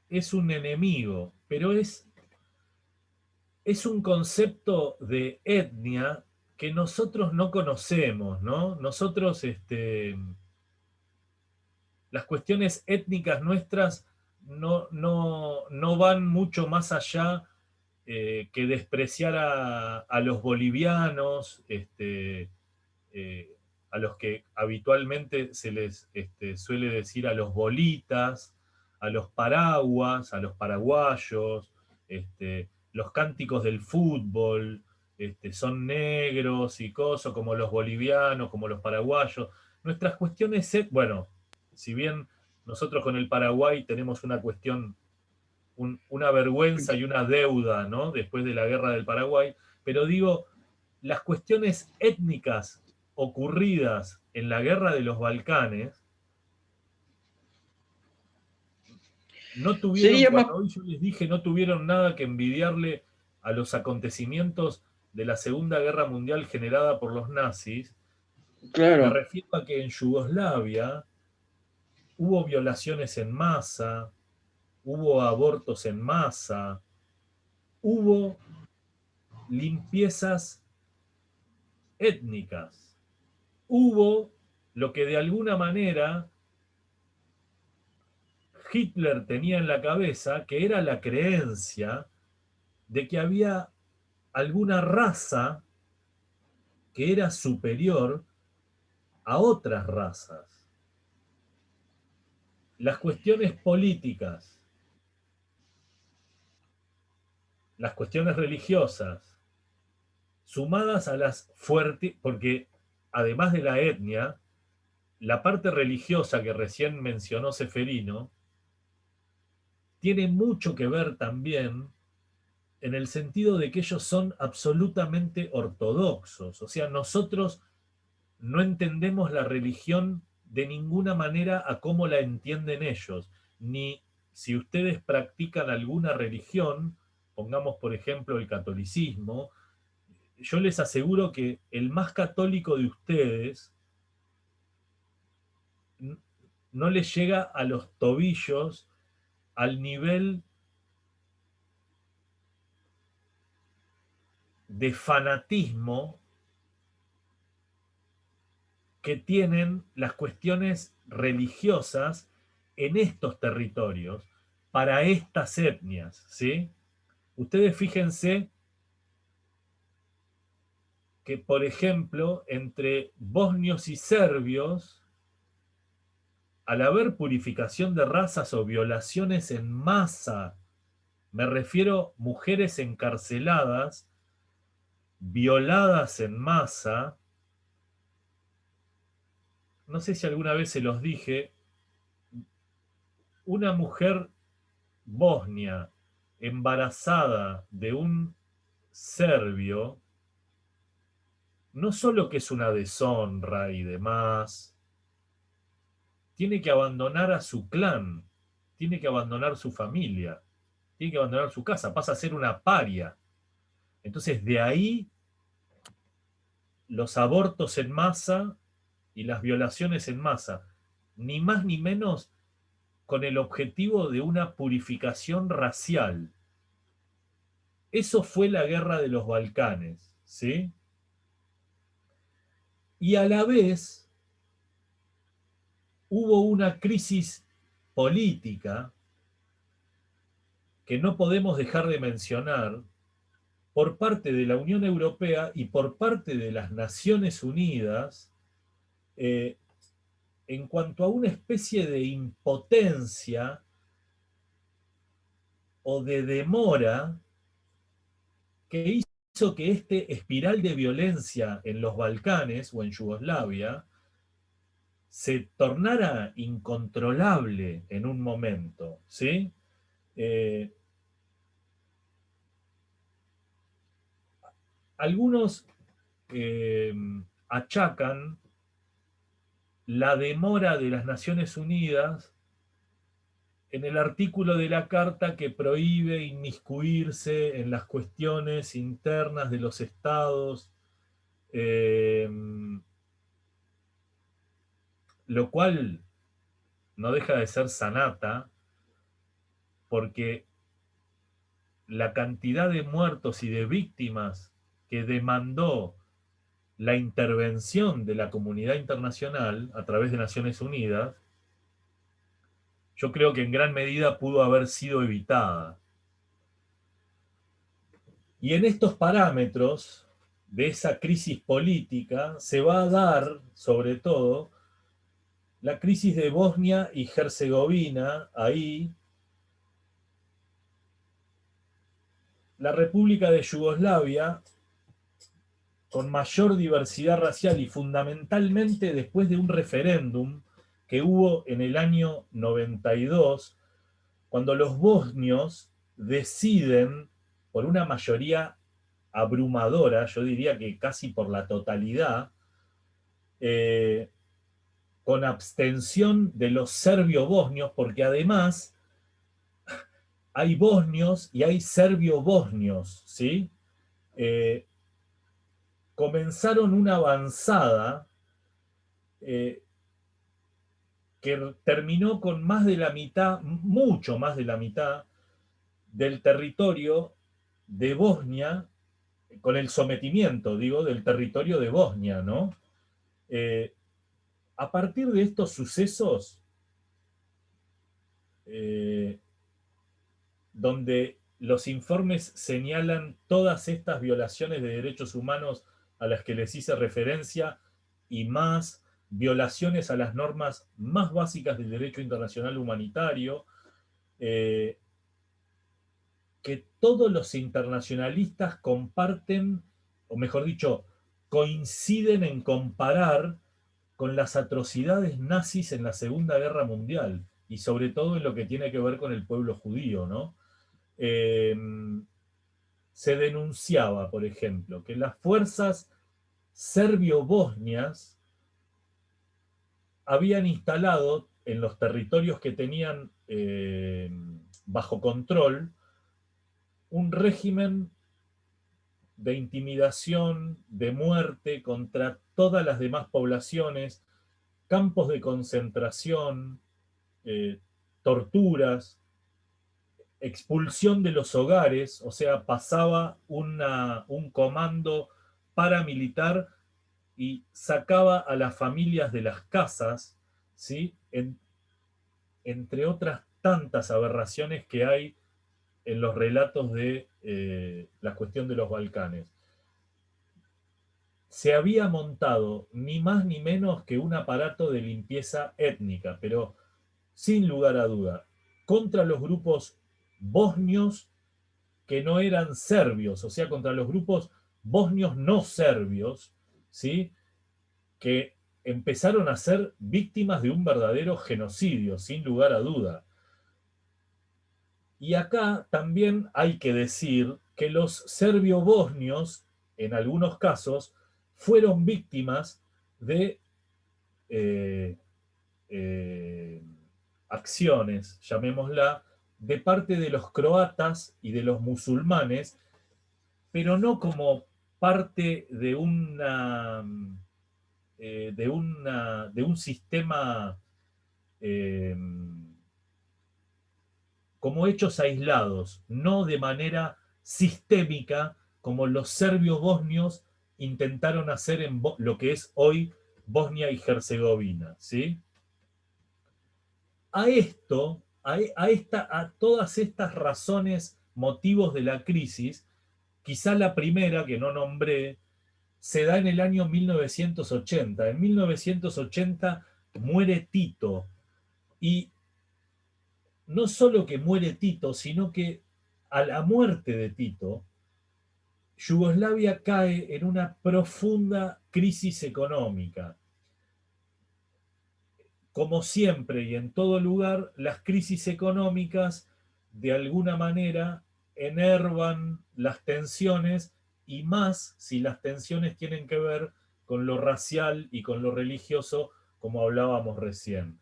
es un enemigo, pero es un concepto de etnia que nosotros no conocemos, ¿no? Nosotros, las cuestiones étnicas nuestras no van mucho más allá que despreciar a los bolivianos, a los que habitualmente se les suele decir a los bolitas, a los paraguas, a los paraguayos, los cánticos del fútbol, son negros y cosas, como los bolivianos, como los paraguayos. Nuestras cuestiones, bueno, si bien nosotros con el Paraguay tenemos una cuestión, una vergüenza y una deuda, ¿no? Después de la guerra del Paraguay, pero digo, las cuestiones étnicas ocurridas en la guerra de los Balcanes no tuvieron, cuando hoy yo les dije, no tuvieron nada que envidiarle a los acontecimientos de la Segunda Guerra Mundial generada por los nazis. Claro. Me refiero a que en Yugoslavia hubo violaciones en masa, hubo abortos en masa, hubo limpiezas étnicas, hubo lo que de alguna manera Hitler tenía en la cabeza, que era la creencia de que había alguna raza que era superior a otras razas. Las cuestiones políticas, las cuestiones religiosas, sumadas a las fuertes, porque además de la etnia, la parte religiosa que recién mencionó Seferino, tiene mucho que ver también en el sentido de que ellos son absolutamente ortodoxos. O sea, nosotros no entendemos la religión de ninguna manera a cómo la entienden ellos, ni si ustedes practican alguna religión, pongamos por ejemplo el catolicismo, yo les aseguro que el más católico de ustedes no les llega a los tobillos al nivel de fanatismo que tienen las cuestiones religiosas en estos territorios para estas etnias, ¿sí? Ustedes fíjense que, por ejemplo, entre bosnios y serbios, al haber purificación de razas o violaciones en masa, me refiero a mujeres encarceladas, violadas en masa, no sé si alguna vez se los dije, una mujer bosnia embarazada de un serbio, no solo que es una deshonra y demás, tiene que abandonar a su clan, tiene que abandonar su familia, tiene que abandonar su casa, pasa a ser una paria. Entonces, de ahí los abortos en masa y las violaciones en masa, ni más ni menos con el objetivo de una purificación racial. Eso fue la guerra de los Balcanes, ¿sí? Y a la vez hubo una crisis política que no podemos dejar de mencionar por parte de la Unión Europea y por parte de las Naciones Unidas, en cuanto a una especie de impotencia o de demora que hizo que este espiral de violencia en los Balcanes o en Yugoslavia se tornara incontrolable en un momento, ¿sí? Algunos achacan la demora de las Naciones Unidas en el artículo de la Carta que prohíbe inmiscuirse en las cuestiones internas de los estados, lo cual no deja de ser sanata, porque la cantidad de muertos y de víctimas que demandó la intervención de la comunidad internacional a través de Naciones Unidas, yo creo que en gran medida pudo haber sido evitada. Y en estos parámetros de esa crisis política se va a dar, sobre todo, la crisis de Bosnia y Herzegovina. Ahí la República de Yugoslavia, con mayor diversidad racial y fundamentalmente después de un referéndum que hubo en el año 92, cuando los bosnios deciden, por una mayoría abrumadora, yo diría que casi por la totalidad, con abstención de los serbio-bosnios, porque además hay bosnios y hay serbio-bosnios, ¿sí? Comenzaron una avanzada que terminó con más de la mitad, mucho más de la mitad, del territorio de Bosnia, con el sometimiento, digo, del territorio de Bosnia, ¿no? A partir de estos sucesos, donde los informes señalan todas estas violaciones de derechos humanos a las que les hice referencia y más violaciones a las normas más básicas del derecho internacional humanitario, que todos los internacionalistas comparten, o mejor dicho, coinciden en comparar con las atrocidades nazis en la Segunda Guerra Mundial, y sobre todo en lo que tiene que ver con el pueblo judío, ¿no? Se denunciaba, por ejemplo, que las fuerzas serbio-bosnias habían instalado en los territorios que tenían bajo control un régimen de intimidación, de muerte contra todas las demás poblaciones, campos de concentración, torturas, expulsión de los hogares, o sea, pasaba un comando paramilitar y sacaba a las familias de las casas, ¿sí? Entre otras tantas aberraciones que hay en los relatos de la cuestión de los Balcanes. Se había montado ni más ni menos que un aparato de limpieza étnica, pero sin lugar a duda, contra los grupos bosnios que no eran serbios, o sea, contra los grupos bosnios no serbios, ¿sí? Que empezaron a ser víctimas de un verdadero genocidio, sin lugar a duda. Y acá también hay que decir que los serbio-bosnios, en algunos casos, fueron víctimas de acciones, llamémosla, de parte de los croatas y de los musulmanes, pero no como parte de de un sistema eh, como hechos aislados, no de manera sistémica como los serbios bosnios intentaron hacer en lo que es hoy Bosnia y Herzegovina, ¿sí? A esto, a todas estas razones, motivos de la crisis, quizá la primera que no nombré, se da en el año 1980. En 1980 muere Tito, y no solo que muere Tito, sino que a la muerte de Tito, Yugoslavia cae en una profunda crisis económica. Como siempre y en todo lugar, las crisis económicas de alguna manera enervan las tensiones, y más si las tensiones tienen que ver con lo racial y con lo religioso, como hablábamos recién.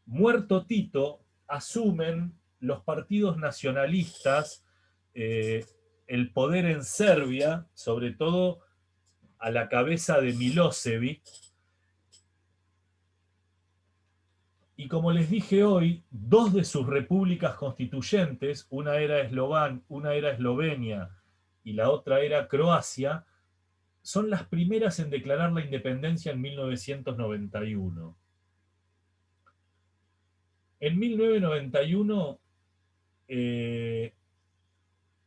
Muerto Tito, asumen los partidos nacionalistas el poder en Serbia, sobre todo a la cabeza de Milosevic. Y como les dije hoy, dos de sus repúblicas constituyentes, una era Eslovenia y la otra era Croacia, son las primeras en declarar la independencia en 1991. En 1991,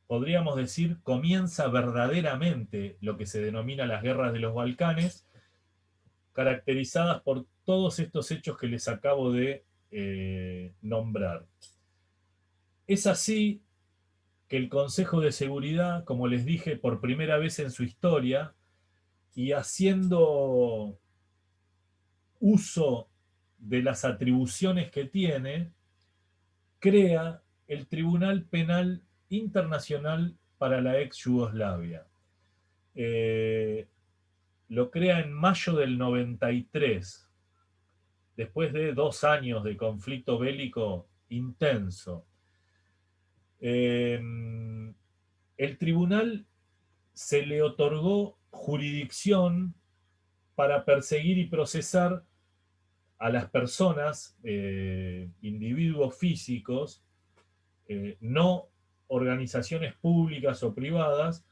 podríamos decir, comienza verdaderamente lo que se denomina las guerras de los Balcanes, caracterizadas por todos estos hechos que les acabo de nombrar. Es así que el Consejo de Seguridad, como les dije, por primera vez en su historia, y haciendo uso de las atribuciones que tiene, crea el Tribunal Penal Internacional para la ex Yugoslavia. Lo crea en mayo del 93, después de 2 años de conflicto bélico intenso. El tribunal se le otorgó jurisdicción para perseguir y procesar a las personas, individuos físicos, no organizaciones públicas o privadas,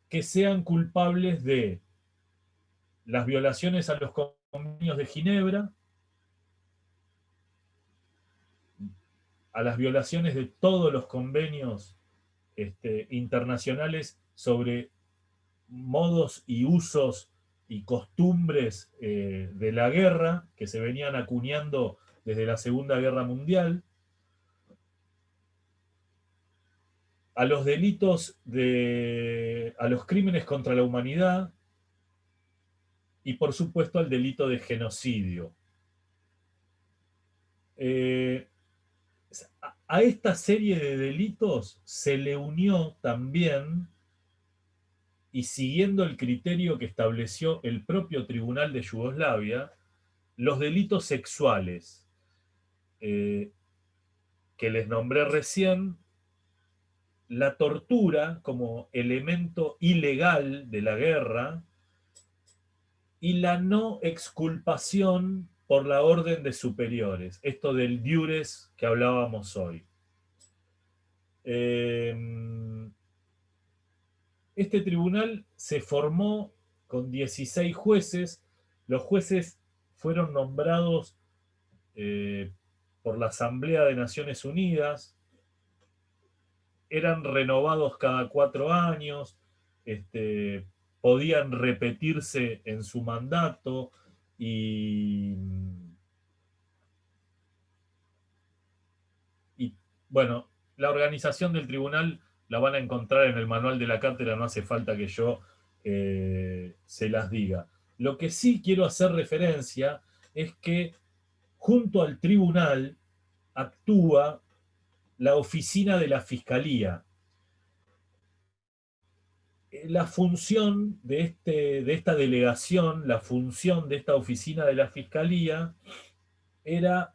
que sean culpables de las violaciones a los convenios de Ginebra, a las violaciones de todos los convenios internacionales sobre modos y usos y costumbres de la guerra que se venían acuñando desde la Segunda Guerra Mundial, a los delitos a los crímenes contra la humanidad y por supuesto al delito de genocidio. A esta serie de delitos se le unió también, y siguiendo el criterio que estableció el propio Tribunal de Yugoslavia, los delitos sexuales que les nombré recién, la tortura como elemento ilegal de la guerra y la no exculpación por la orden de superiores, esto del diures que hablábamos hoy. Este tribunal se formó con 16 jueces. Los jueces fueron nombrados por la Asamblea de Naciones Unidas, eran renovados cada 4 años, podían repetirse en su mandato, y bueno, la organización del tribunal la van a encontrar en el manual de la cátedra, no hace falta que yo se las diga. Lo que sí quiero hacer referencia es que junto al tribunal actúa la oficina de la Fiscalía. La función de esta delegación, la función de esta oficina de la Fiscalía era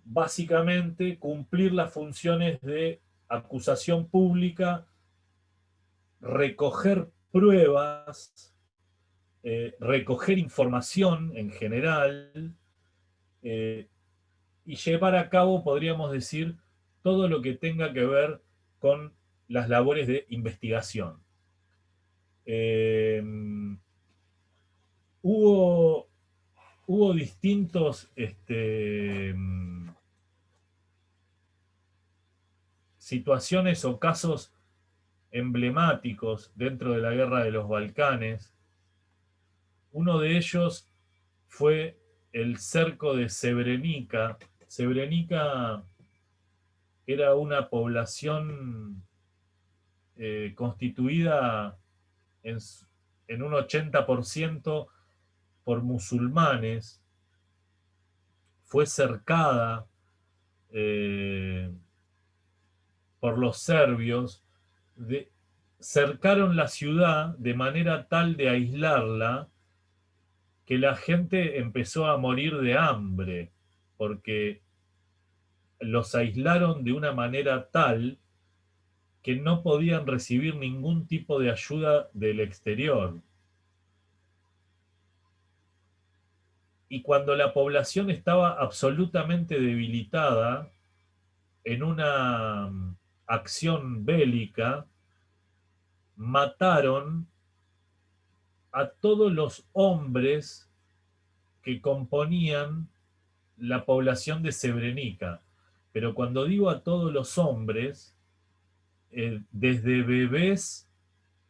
básicamente cumplir las funciones de acusación pública, recoger pruebas, recoger información en general, y llevar a cabo, podríamos decir, todo lo que tenga que ver con las labores de investigación. Hubo distintos situaciones o casos emblemáticos dentro de la guerra de los Balcanes. Uno de ellos fue el cerco de Srebrenica. Srebrenica era una población constituida en un 80% por musulmanes. Fue cercada por los serbios. Cercaron la ciudad de manera tal de aislarla que la gente empezó a morir de hambre, porque los aislaron de una manera tal que no podían recibir ningún tipo de ayuda del exterior. Y cuando la población estaba absolutamente debilitada en una acción bélica, mataron a todos los hombres que componían la población de Srebrenica. Pero cuando digo a todos los hombres, desde bebés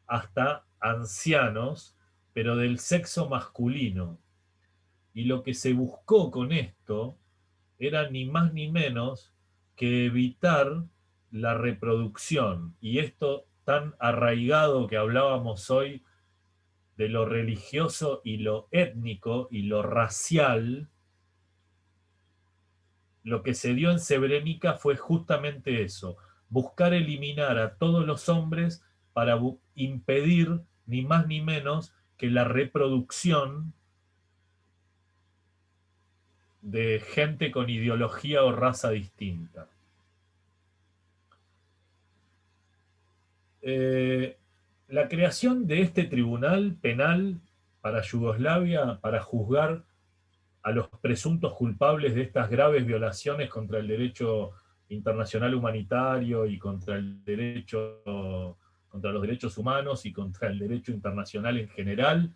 hasta ancianos, pero del sexo masculino. Y lo que se buscó con esto era ni más ni menos que evitar la reproducción. Y esto tan arraigado que hablábamos hoy de lo religioso y lo étnico y lo racial, lo que se dio en Srebrenica fue justamente eso, buscar eliminar a todos los hombres para impedir ni más ni menos que la reproducción de gente con ideología o raza distinta. La creación de este tribunal penal para Yugoslavia, para juzgar a los presuntos culpables de estas graves violaciones contra el derecho internacional humanitario y contra los derechos humanos y contra el derecho internacional en general,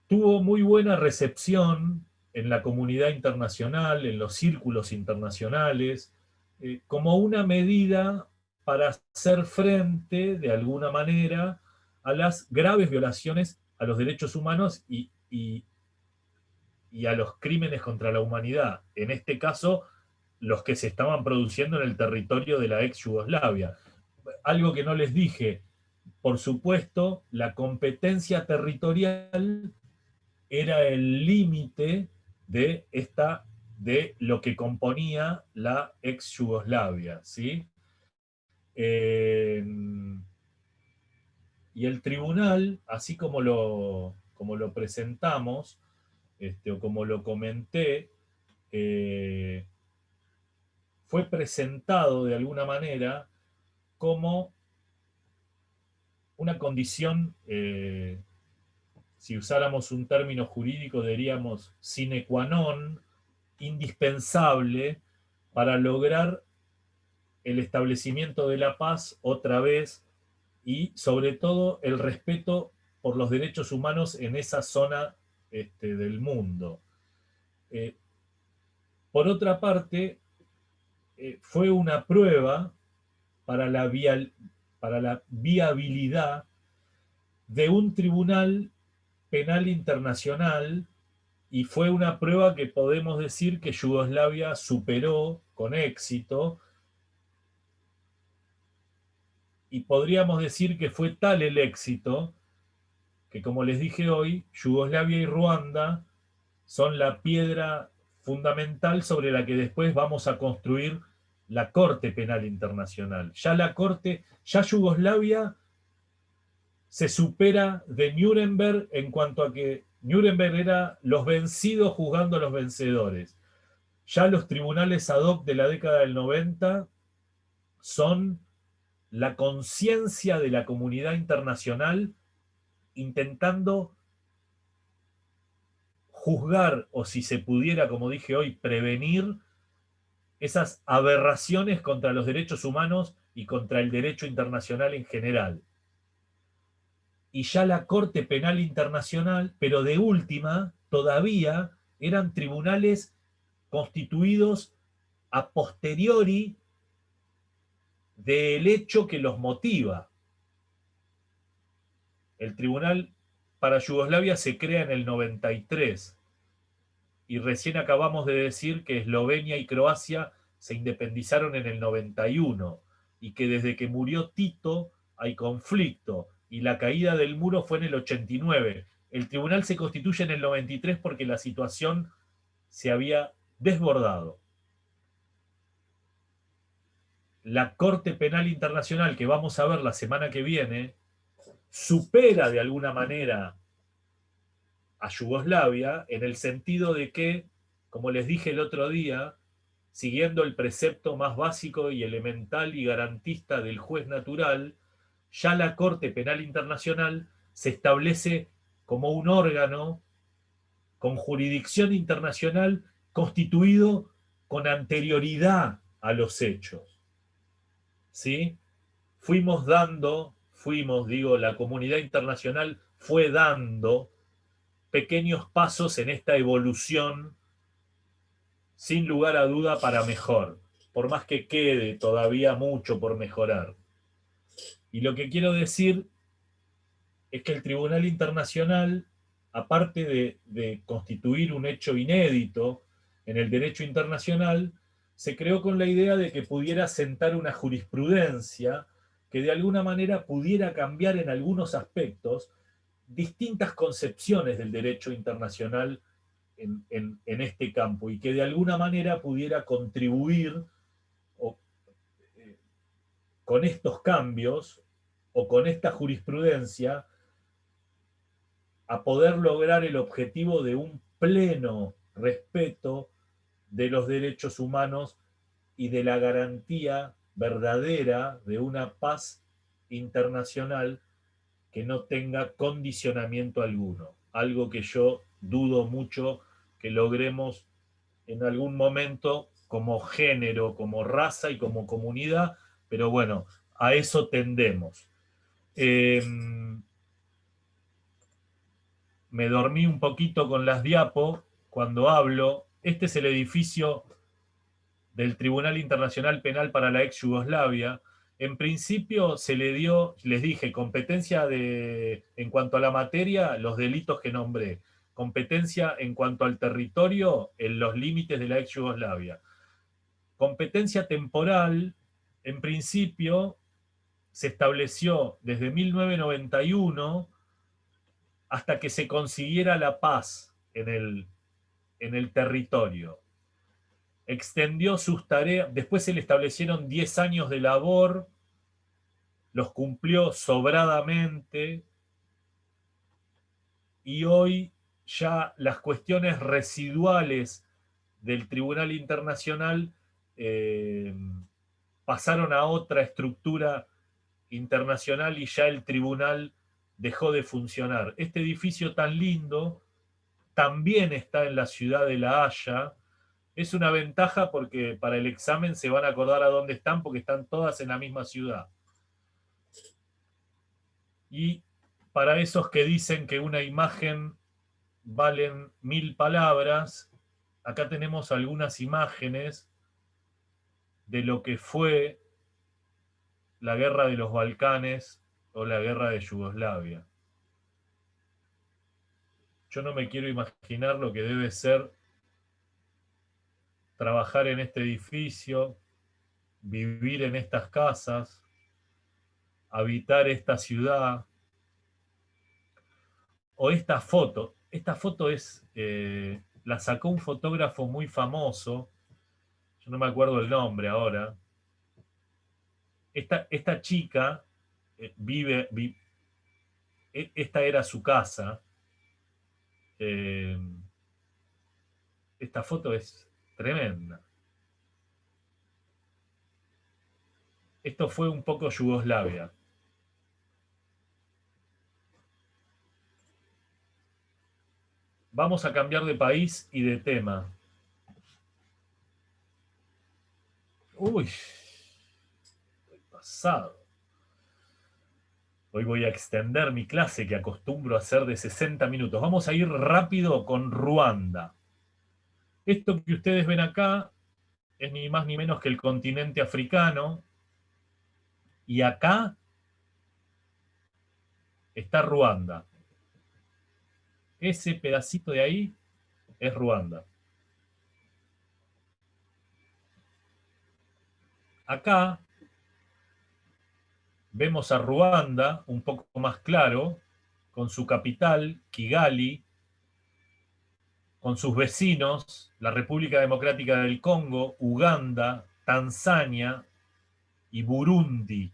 tuvo muy buena recepción en la comunidad internacional, en los círculos internacionales, como una medida para hacer frente, de alguna manera, a las graves violaciones a los derechos humanos y a los crímenes contra la humanidad. En este caso, los que se estaban produciendo en el territorio de la ex Yugoslavia. Algo que no les dije, por supuesto, la competencia territorial era el límite de lo que componía la ex Yugoslavia, ¿sí? Y el tribunal, así como lo presentamos, o como lo comenté, fue presentado de alguna manera como una condición, si usáramos un término jurídico, diríamos sine qua non, indispensable para lograr el establecimiento de la paz otra vez y sobre todo el respeto por los derechos humanos en esa zona del mundo. Por otra parte, fue una prueba para la viabilidad de un tribunal penal internacional, y fue una prueba que podemos decir que Yugoslavia superó con éxito, y podríamos decir que fue tal el éxito que, como les dije hoy, Yugoslavia y Ruanda son la piedra fundamental sobre la que después vamos a construir la Corte Penal Internacional. Ya Yugoslavia se supera de Nuremberg en cuanto a que Nuremberg era los vencidos juzgando a los vencedores. Ya los tribunales ad hoc de la década del 90 son la conciencia de la comunidad internacional intentando juzgar, o si se pudiera, como dije hoy, prevenir esas aberraciones contra los derechos humanos y contra el derecho internacional en general. Y ya la Corte Penal Internacional, pero de última, todavía eran tribunales constituidos a posteriori del hecho que los motiva. El Tribunal para Yugoslavia se crea en el 93 y recién acabamos de decir que Eslovenia y Croacia se independizaron en el 91 y que desde que murió Tito hay conflicto y la caída del muro fue en el 89. El tribunal se constituye en el 93 porque la situación se había desbordado. La Corte Penal Internacional, que vamos a ver la semana que viene, supera de alguna manera a Yugoslavia en el sentido de que, como les dije el otro día, siguiendo el precepto más básico y elemental y garantista del juez natural, ya la Corte Penal Internacional se establece como un órgano con jurisdicción internacional constituido con anterioridad a los hechos. ¿Sí? La comunidad internacional fue dando pequeños pasos en esta evolución, sin lugar a duda, para mejor, por más que quede todavía mucho por mejorar. Y lo que quiero decir es que el Tribunal Internacional, aparte de constituir un hecho inédito en el derecho internacional, se creó con la idea de que pudiera sentar una jurisprudencia que de alguna manera pudiera cambiar en algunos aspectos distintas concepciones del derecho internacional en este campo y que de alguna manera pudiera contribuir o, con estos cambios o con esta jurisprudencia a poder lograr el objetivo de un pleno respeto de los derechos humanos y de la garantía verdadera de una paz internacional que no tenga condicionamiento alguno, algo que yo dudo mucho que logremos en algún momento como género, como raza y como comunidad, pero bueno, a eso tendemos. Me dormí un poquito con las diapos cuando hablo. Este es el edificio del Tribunal Internacional Penal para la ex Yugoslavia. En principio se le dio, les dije, competencia en cuanto a la materia, los delitos que nombré. Competencia en cuanto al territorio, en los límites de la ex Yugoslavia. Competencia temporal, en principio, se estableció desde 1991 hasta que se consiguiera la paz en el territorio. Extendió sus tareas, después se le establecieron 10 años de labor, los cumplió sobradamente, y hoy ya las cuestiones residuales del Tribunal Internacional pasaron a otra estructura internacional y ya el tribunal dejó de funcionar. Este edificio tan lindo también está en la ciudad de La Haya. Es una ventaja porque para el examen se van a acordar a dónde están porque están todas en la misma ciudad. Y para esos que dicen que una imagen valen 1000 palabras, acá tenemos algunas imágenes de lo que fue la guerra de los Balcanes o la guerra de Yugoslavia. Yo no me quiero imaginar lo que debe ser trabajar en este edificio, vivir en estas casas, habitar esta ciudad, o esta foto. Esta foto la sacó un fotógrafo muy famoso, yo no me acuerdo el nombre ahora. Esta chica esta era su casa. Esta foto es tremenda. Esto fue un poco Yugoslavia. Vamos a cambiar de país y de tema. Uy, estoy pasado. Hoy voy a extender mi clase que acostumbro a hacer de 60 minutos. Vamos a ir rápido con Ruanda. Esto que ustedes ven acá es ni más ni menos que el continente africano. Y acá está Ruanda. Ese pedacito de ahí es Ruanda. Acá vemos a Ruanda un poco más claro, con su capital, Kigali, con sus vecinos, la República Democrática del Congo, Uganda, Tanzania y Burundi.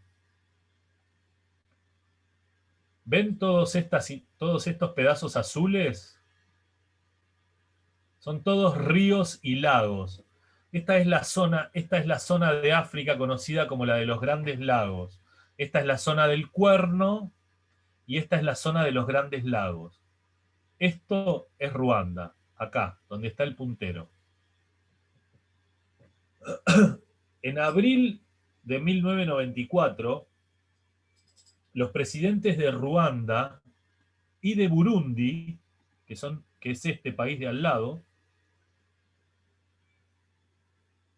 ¿Ven todos estos pedazos azules? Son todos ríos y lagos. Esta es la zona de África conocida como la de los Grandes Lagos. Esta es la zona del Cuerno y esta es la zona de los Grandes Lagos. Esto es Ruanda, acá, donde está el puntero. En abril de 1994, los presidentes de Ruanda y de Burundi, que es este país de al lado,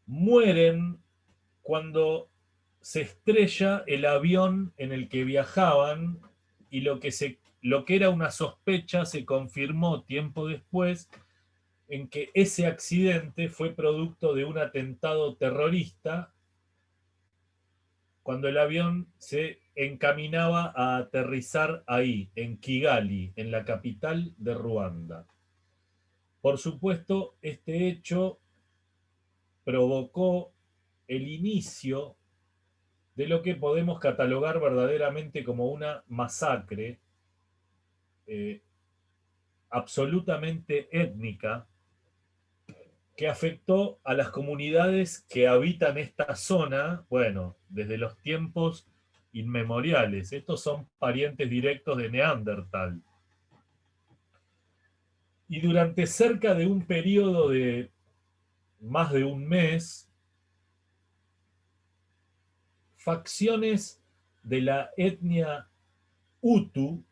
mueren cuando se estrella el avión en el que viajaban y lo que era una sospecha se confirmó tiempo después en que ese accidente fue producto de un atentado terrorista cuando el avión se encaminaba a aterrizar ahí, en Kigali, en la capital de Ruanda. Por supuesto, este hecho provocó el inicio de lo que podemos catalogar verdaderamente como una masacre absolutamente étnica que afectó a las comunidades que habitan esta zona, bueno, desde los tiempos inmemoriales. Estos son parientes directos de Neandertal. Y durante cerca de un periodo de más de un mes, facciones de la etnia Hutu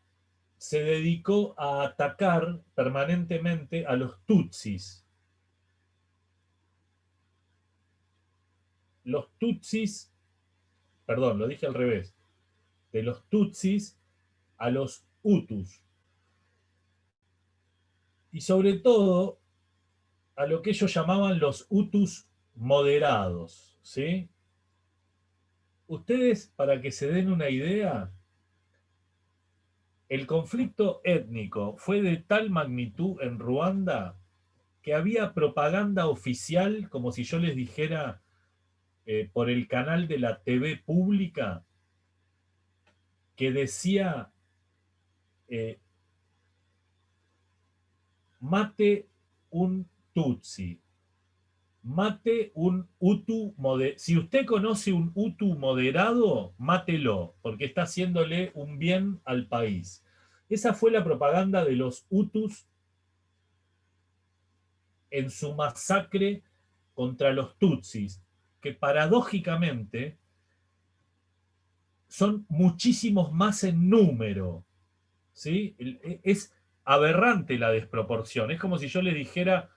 se dedicó a atacar permanentemente a los Tutsis. Los Tutsis, perdón, lo dije al revés, de los Tutsis a los Hutus. Y sobre todo a lo que ellos llamaban los Hutus moderados, ¿sí? Ustedes, para que se den una idea, el conflicto étnico fue de tal magnitud en Ruanda que había propaganda oficial, como si yo les dijera, por el canal de la TV pública, que decía, mate un Tutsi, mate un Hutu moderado. Si usted conoce un Hutu moderado, mátelo, porque está haciéndole un bien al país. Esa fue la propaganda de los Hutus en su masacre contra los Tutsis, que paradójicamente son muchísimos más en número, ¿sí? Es aberrante la desproporción. Es como si yo le dijera,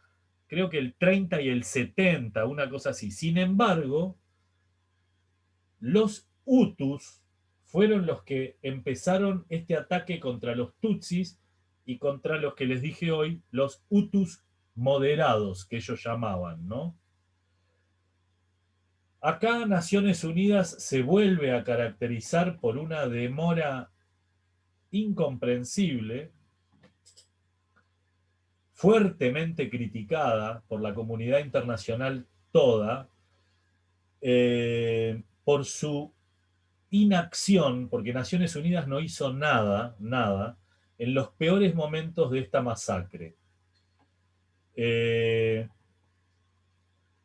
creo que el 30 y el 70, una cosa así. Sin embargo, los Hutus fueron los que empezaron este ataque contra los Tutsis y contra los que les dije hoy, los Hutus moderados, que ellos llamaban, ¿no? Acá Naciones Unidas se vuelve a caracterizar por una demora incomprensible, fuertemente criticada por la comunidad internacional toda, por su inacción, porque Naciones Unidas no hizo nada, en los peores momentos de esta masacre.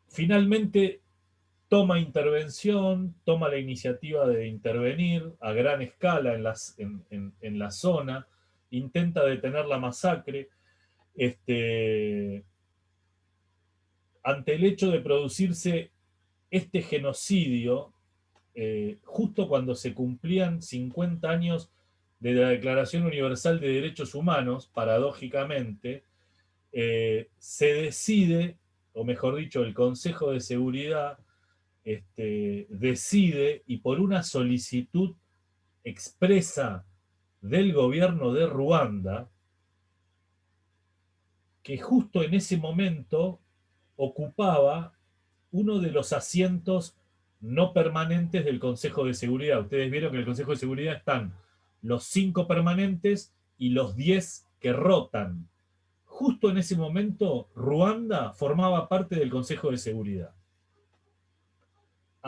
Finalmente, toma intervención, toma la iniciativa de intervenir a gran escala en la zona, intenta detener la masacre, ante el hecho de producirse este genocidio, justo cuando se cumplían 50 años de la Declaración Universal de Derechos Humanos, paradójicamente, se decide, o mejor dicho, el Consejo de Seguridad decide, y por una solicitud expresa del gobierno de Ruanda, que justo en ese momento ocupaba uno de los asientos no permanentes del Consejo de Seguridad. Ustedes vieron que en el Consejo de Seguridad están los 5 permanentes y los 10 que rotan. Justo en ese momento, Ruanda formaba parte del Consejo de Seguridad.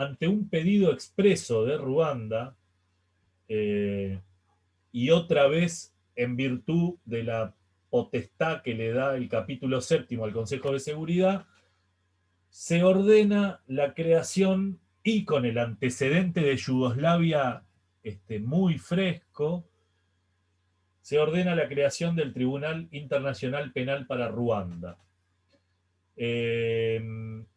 Ante un pedido expreso de Ruanda, y otra vez en virtud de la potestad que le da el capítulo 7 al Consejo de Seguridad, se ordena la creación, y con el antecedente de Yugoslavia muy fresco, se ordena la creación del Tribunal Internacional Penal para Ruanda. Tiene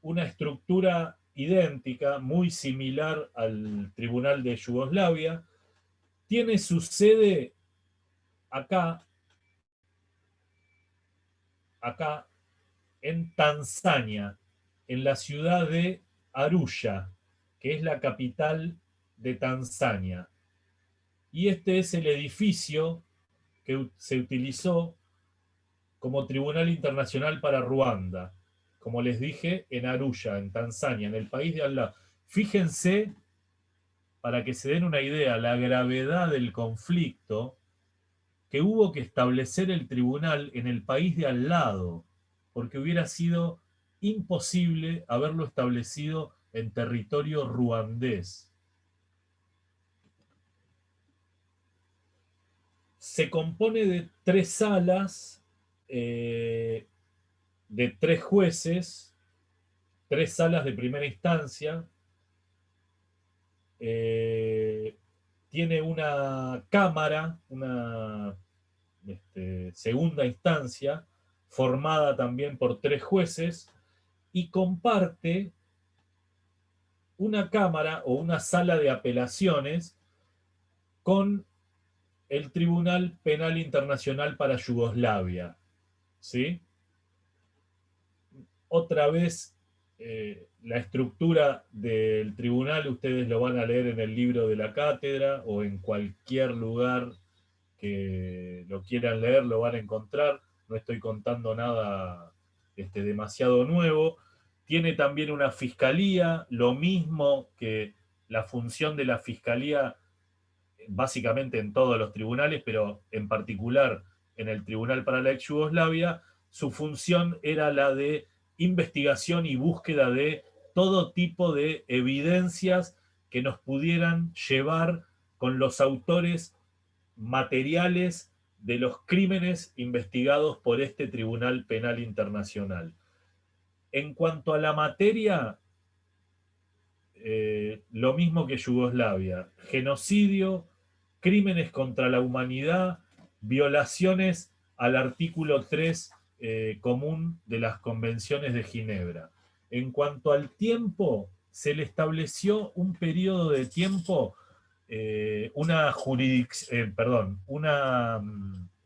una estructura idéntica, muy similar al Tribunal de Yugoslavia. Tiene su sede acá en Tanzania, en la ciudad de Arusha, que es la capital de Tanzania. Y este es el edificio que se utilizó como Tribunal Internacional para Ruanda, como les dije, en Arusha, en Tanzania, en el país de al lado. Fíjense, para que se den una idea, la gravedad del conflicto, que hubo que establecer el tribunal en el país de al lado, porque hubiera sido imposible haberlo establecido en territorio ruandés. Se compone de 3 salas, de 3 jueces, 3 salas de primera instancia, tiene una cámara, una segunda instancia, formada también por 3 jueces, y comparte una cámara o una sala de apelaciones con el Tribunal Penal Internacional para Yugoslavia. ¿Sí? Otra vez, la estructura del tribunal ustedes lo van a leer en el libro de la cátedra o en cualquier lugar que lo quieran leer, lo van a encontrar. No estoy contando nada demasiado nuevo. Tiene también una fiscalía, lo mismo que la función de la fiscalía básicamente en todos los tribunales, pero en particular en el Tribunal para la Ex Yugoslavia, su función era la de investigación y búsqueda de todo tipo de evidencias que nos pudieran llevar con los autores materiales de los crímenes investigados por este Tribunal Penal Internacional. En cuanto a la materia, lo mismo que Yugoslavia: genocidio, crímenes contra la humanidad, violaciones al artículo 3 común de las convenciones de Ginebra. En cuanto al tiempo, se le estableció un periodo de tiempo, una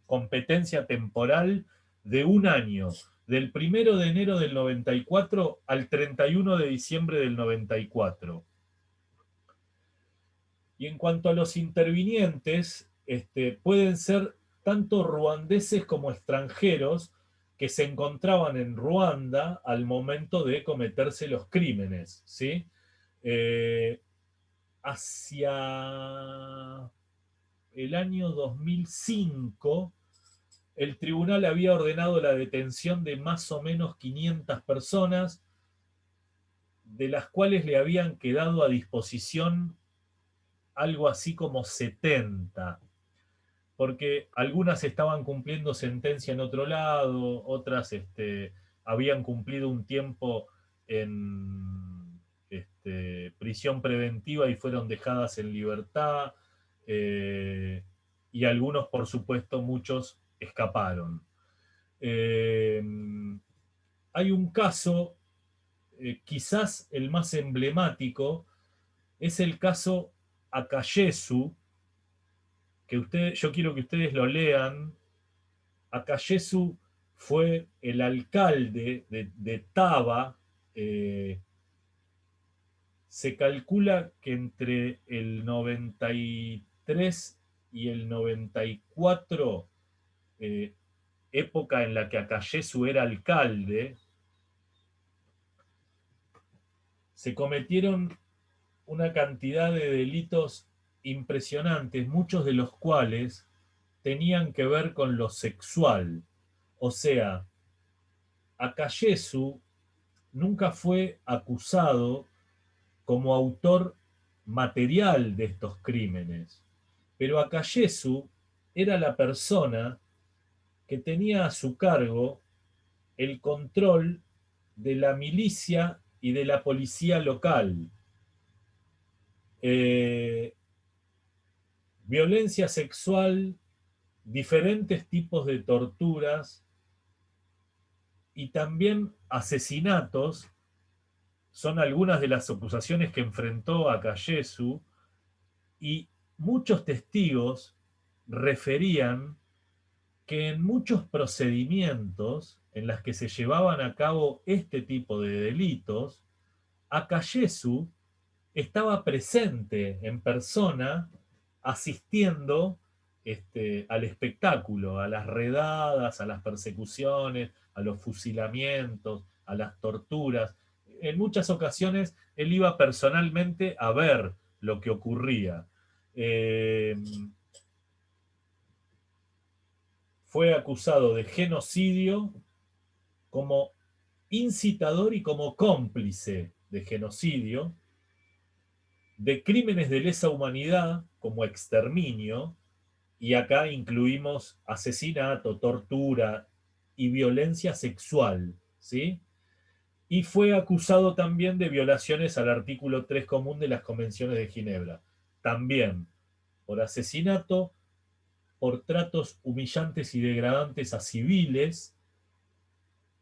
competencia temporal de 1 año, del 1 de enero del 94 al 31 de diciembre del 94. Y en cuanto a los intervinientes, pueden ser tanto ruandeses como extranjeros que se encontraban en Ruanda al momento de cometerse los crímenes, ¿sí? Hacia el año 2005, el tribunal había ordenado la detención de más o menos 500 personas, de las cuales le habían quedado a disposición algo así como 70, porque algunas estaban cumpliendo sentencia en otro lado, otras habían cumplido un tiempo en prisión preventiva y fueron dejadas en libertad, y algunos, por supuesto, muchos escaparon. Hay un caso, quizás el más emblemático, es el caso Akayesu, que yo quiero que ustedes lo lean. Akayesu fue el alcalde de Taba. Se calcula que entre el 93 y el 94, época en la que Akayesu era alcalde, se cometieron una cantidad de delitos impresionantes, muchos de los cuales tenían que ver con lo sexual. O sea, Akayesu nunca fue acusado como autor material de estos crímenes, pero Akayesu era la persona que tenía a su cargo el control de la milicia y de la policía local. Violencia sexual, diferentes tipos de torturas y también asesinatos son algunas de las acusaciones que enfrentó Akayesu, y muchos testigos referían que en muchos procedimientos en los que se llevaban a cabo este tipo de delitos, Akayesu estaba presente en persona asistiendo al espectáculo, a las redadas, a las persecuciones, a los fusilamientos, a las torturas. En muchas ocasiones él iba personalmente a ver lo que ocurría. Fue acusado de genocidio como incitador y como cómplice de genocidio, de crímenes de lesa humanidad como exterminio, y acá incluimos asesinato, tortura y violencia sexual, ¿sí? Y fue acusado también de violaciones al artículo 3 común de las Convenciones de Ginebra. También por asesinato, por tratos humillantes y degradantes a civiles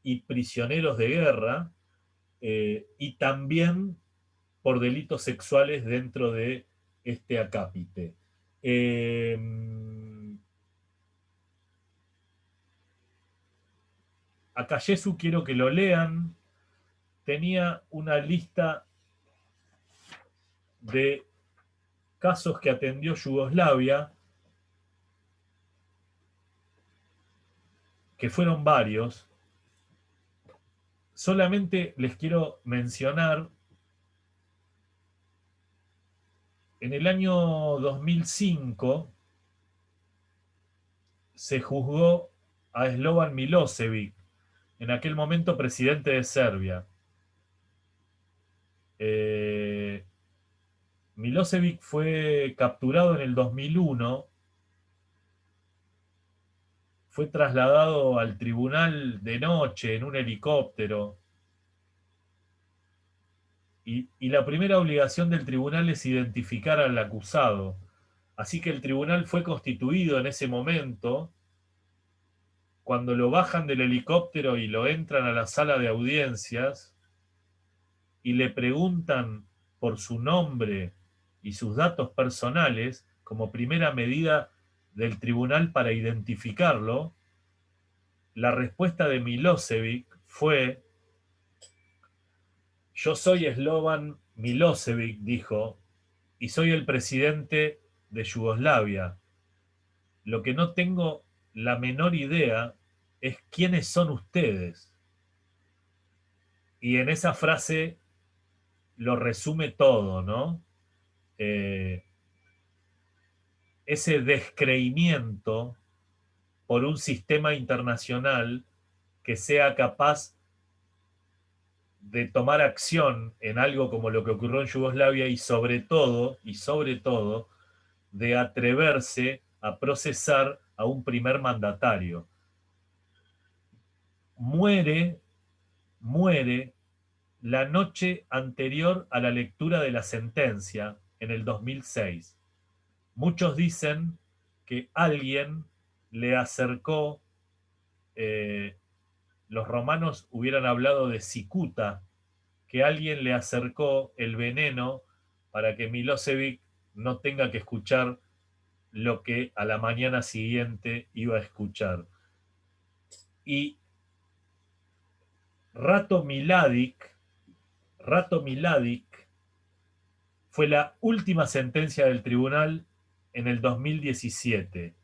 y prisioneros de guerra, y también por delitos sexuales dentro de este acápite. Akayesu, quiero que lo lean, tenía una lista de casos que atendió Yugoslavia, que fueron varios. Solamente les quiero mencionar, en el año 2005 se juzgó a Slobodan Milosevic, en aquel momento presidente de Serbia. Milosevic fue capturado en el 2001, fue trasladado al tribunal de noche en un helicóptero, y la primera obligación del tribunal es identificar al acusado. Así que el tribunal fue constituido en ese momento. Cuando lo bajan del helicóptero y lo entran a la sala de audiencias y le preguntan por su nombre y sus datos personales como primera medida del tribunal para identificarlo, la respuesta de Milosevic fue: yo soy Slobodan Milosevic, dijo, y soy el presidente de Yugoslavia. Lo que no tengo la menor idea es quiénes son ustedes. Y en esa frase lo resume todo, ¿no? Ese descreimiento por un sistema internacional que sea capaz de tomar acción en algo como lo que ocurrió en Yugoslavia, y sobre todo, de atreverse a procesar a un primer mandatario. Muere la noche anterior a la lectura de la sentencia, en el 2006. Muchos dicen que alguien le acercó, los romanos hubieran hablado de cicuta, que alguien le acercó el veneno para que Milosevic no tenga que escuchar lo que a la mañana siguiente iba a escuchar. Y Rato Miladic fue la última sentencia del tribunal en el 2017.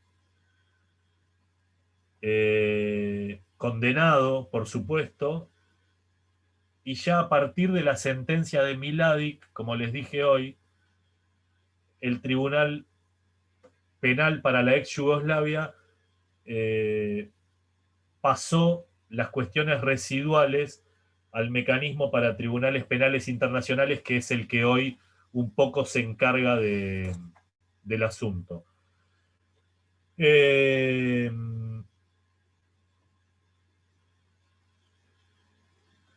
Condenado, por supuesto, y ya a partir de la sentencia de Miladic, como les dije hoy, el Tribunal Penal para la ex Yugoslavia pasó las cuestiones residuales al mecanismo para tribunales penales internacionales, que es el que hoy un poco se encarga del asunto.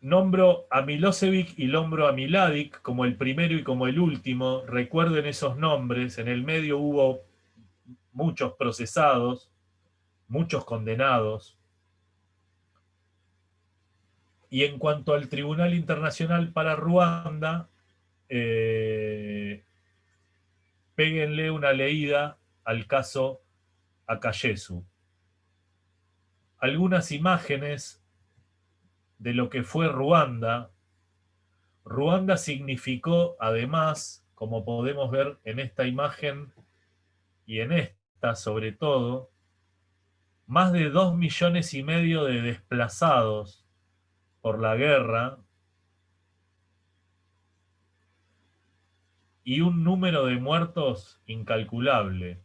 Nombro a Milosevic y nombro a Miladic como el primero y como el último. Recuerden esos nombres. En el medio hubo muchos procesados, muchos condenados. Y en cuanto al Tribunal Internacional para Ruanda, péguenle una leída al caso Akayesu. Algunas imágenes de lo que fue Ruanda. Ruanda significó, además, como podemos ver en esta imagen y en esta sobre todo, más de 2,5 millones de desplazados por la guerra y un número de muertos incalculable.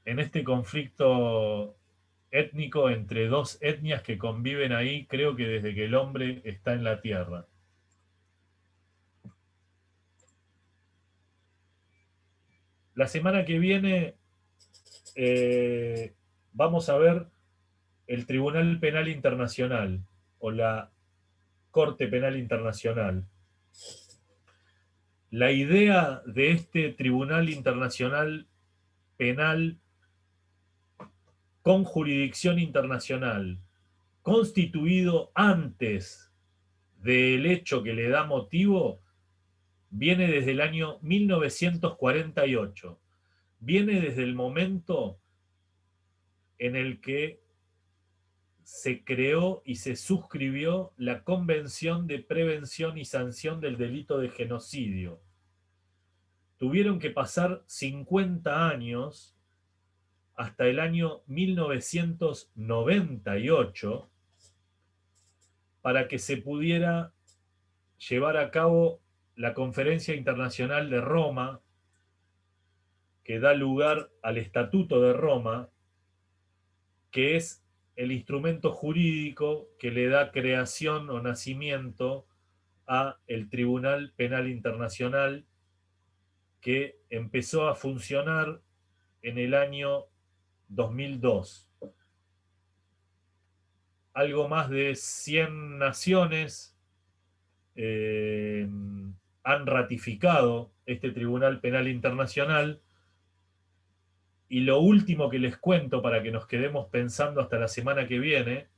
En este conflicto étnico entre dos etnias que conviven ahí, creo que desde que el hombre está en la tierra. La semana que viene vamos a ver el Tribunal Penal Internacional o la Corte Penal Internacional. La idea de este Tribunal Internacional Penal con jurisdicción internacional, constituido antes del hecho que le da motivo, viene desde el año 1948. Viene desde el momento en el que se creó y se suscribió la Convención de Prevención y Sanción del Delito de Genocidio. Tuvieron que pasar 50 años hasta el año 1998 para que se pudiera llevar a cabo la Conferencia Internacional de Roma, que da lugar al Estatuto de Roma, que es el instrumento jurídico que le da creación o nacimiento a el Tribunal Penal Internacional, que empezó a funcionar en el año 2002. Algo más de 100 naciones han ratificado este Tribunal Penal Internacional. Y lo último que les cuento para que nos quedemos pensando hasta la semana que viene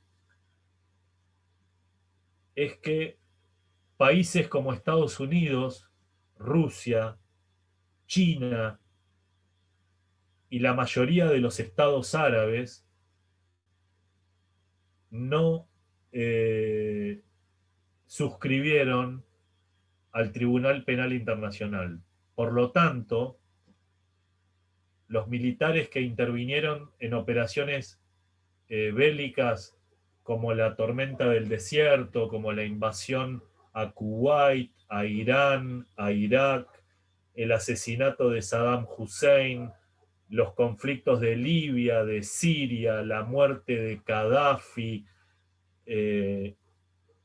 es que países como Estados Unidos, Rusia, China y la mayoría de los estados árabes no suscribieron al Tribunal Penal Internacional. Por lo tanto, los militares que intervinieron en operaciones bélicas como la tormenta del desierto, como la invasión a Kuwait, a Irán, a Irak, el asesinato de Saddam Hussein, los conflictos de Libia, de Siria, la muerte de Gaddafi,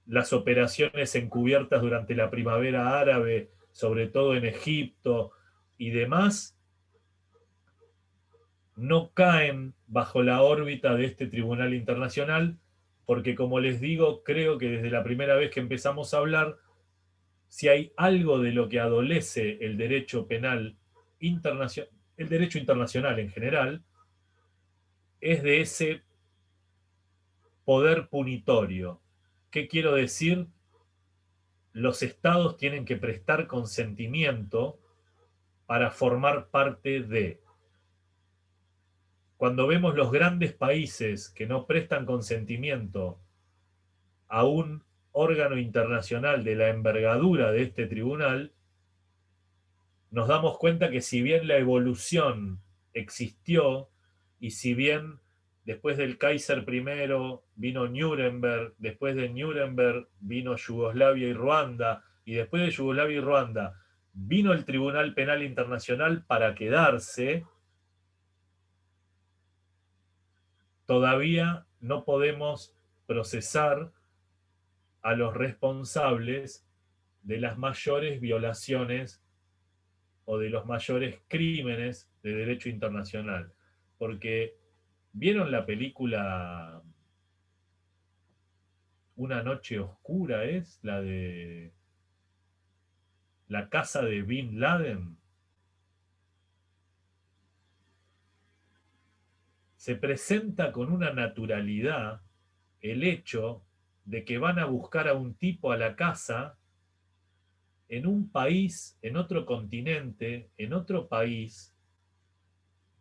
las operaciones encubiertas durante la primavera árabe, sobre todo en Egipto y demás, no caen bajo la órbita de este tribunal internacional porque como les digo, creo que desde la primera vez que empezamos a hablar, si hay algo de lo que adolece el derecho penal internacional, el derecho internacional en general, es de ese poder punitorio. ¿Qué quiero decir? Los estados tienen que prestar consentimiento para formar parte de. Cuando vemos los grandes países que no prestan consentimiento a un órgano internacional de la envergadura de este tribunal, nos damos cuenta que si bien la evolución existió y si bien después del Kaiser primero vino Nuremberg, después de Nuremberg vino Yugoslavia y Ruanda, y después de Yugoslavia y Ruanda vino el Tribunal Penal Internacional para quedarse, todavía no podemos procesar a los responsables de las mayores violaciones o de los mayores crímenes de derecho internacional. Porque, ¿vieron la película Una noche oscura? Es la de la casa de Bin Laden. Se presenta con una naturalidad el hecho de que van a buscar a un tipo a la casa en un país, en otro continente, en otro país,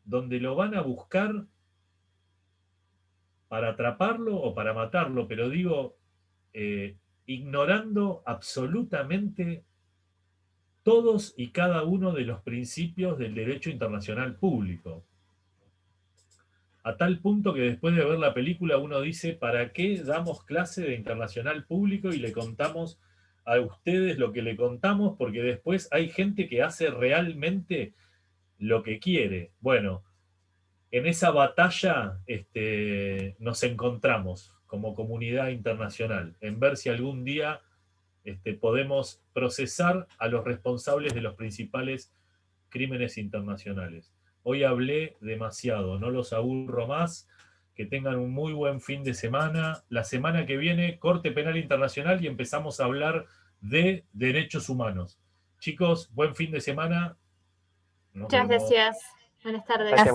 donde lo van a buscar para atraparlo o para matarlo, pero digo, ignorando absolutamente todos y cada uno de los principios del derecho internacional público. A tal punto que después de ver la película uno dice, ¿para qué damos clase de internacional público y le contamos a ustedes lo que le contamos? Porque después hay gente que hace realmente lo que quiere. Bueno, en esa batalla nos encontramos como comunidad internacional, en ver si algún día podemos procesar a los responsables de los principales crímenes internacionales. Hoy hablé demasiado, no los aburro más. Que tengan un muy buen fin de semana. La semana que viene, Corte Penal Internacional y empezamos a hablar de derechos humanos. Chicos, buen fin de semana. Nos Muchas vemos. gracias. Buenas tardes. Gracias.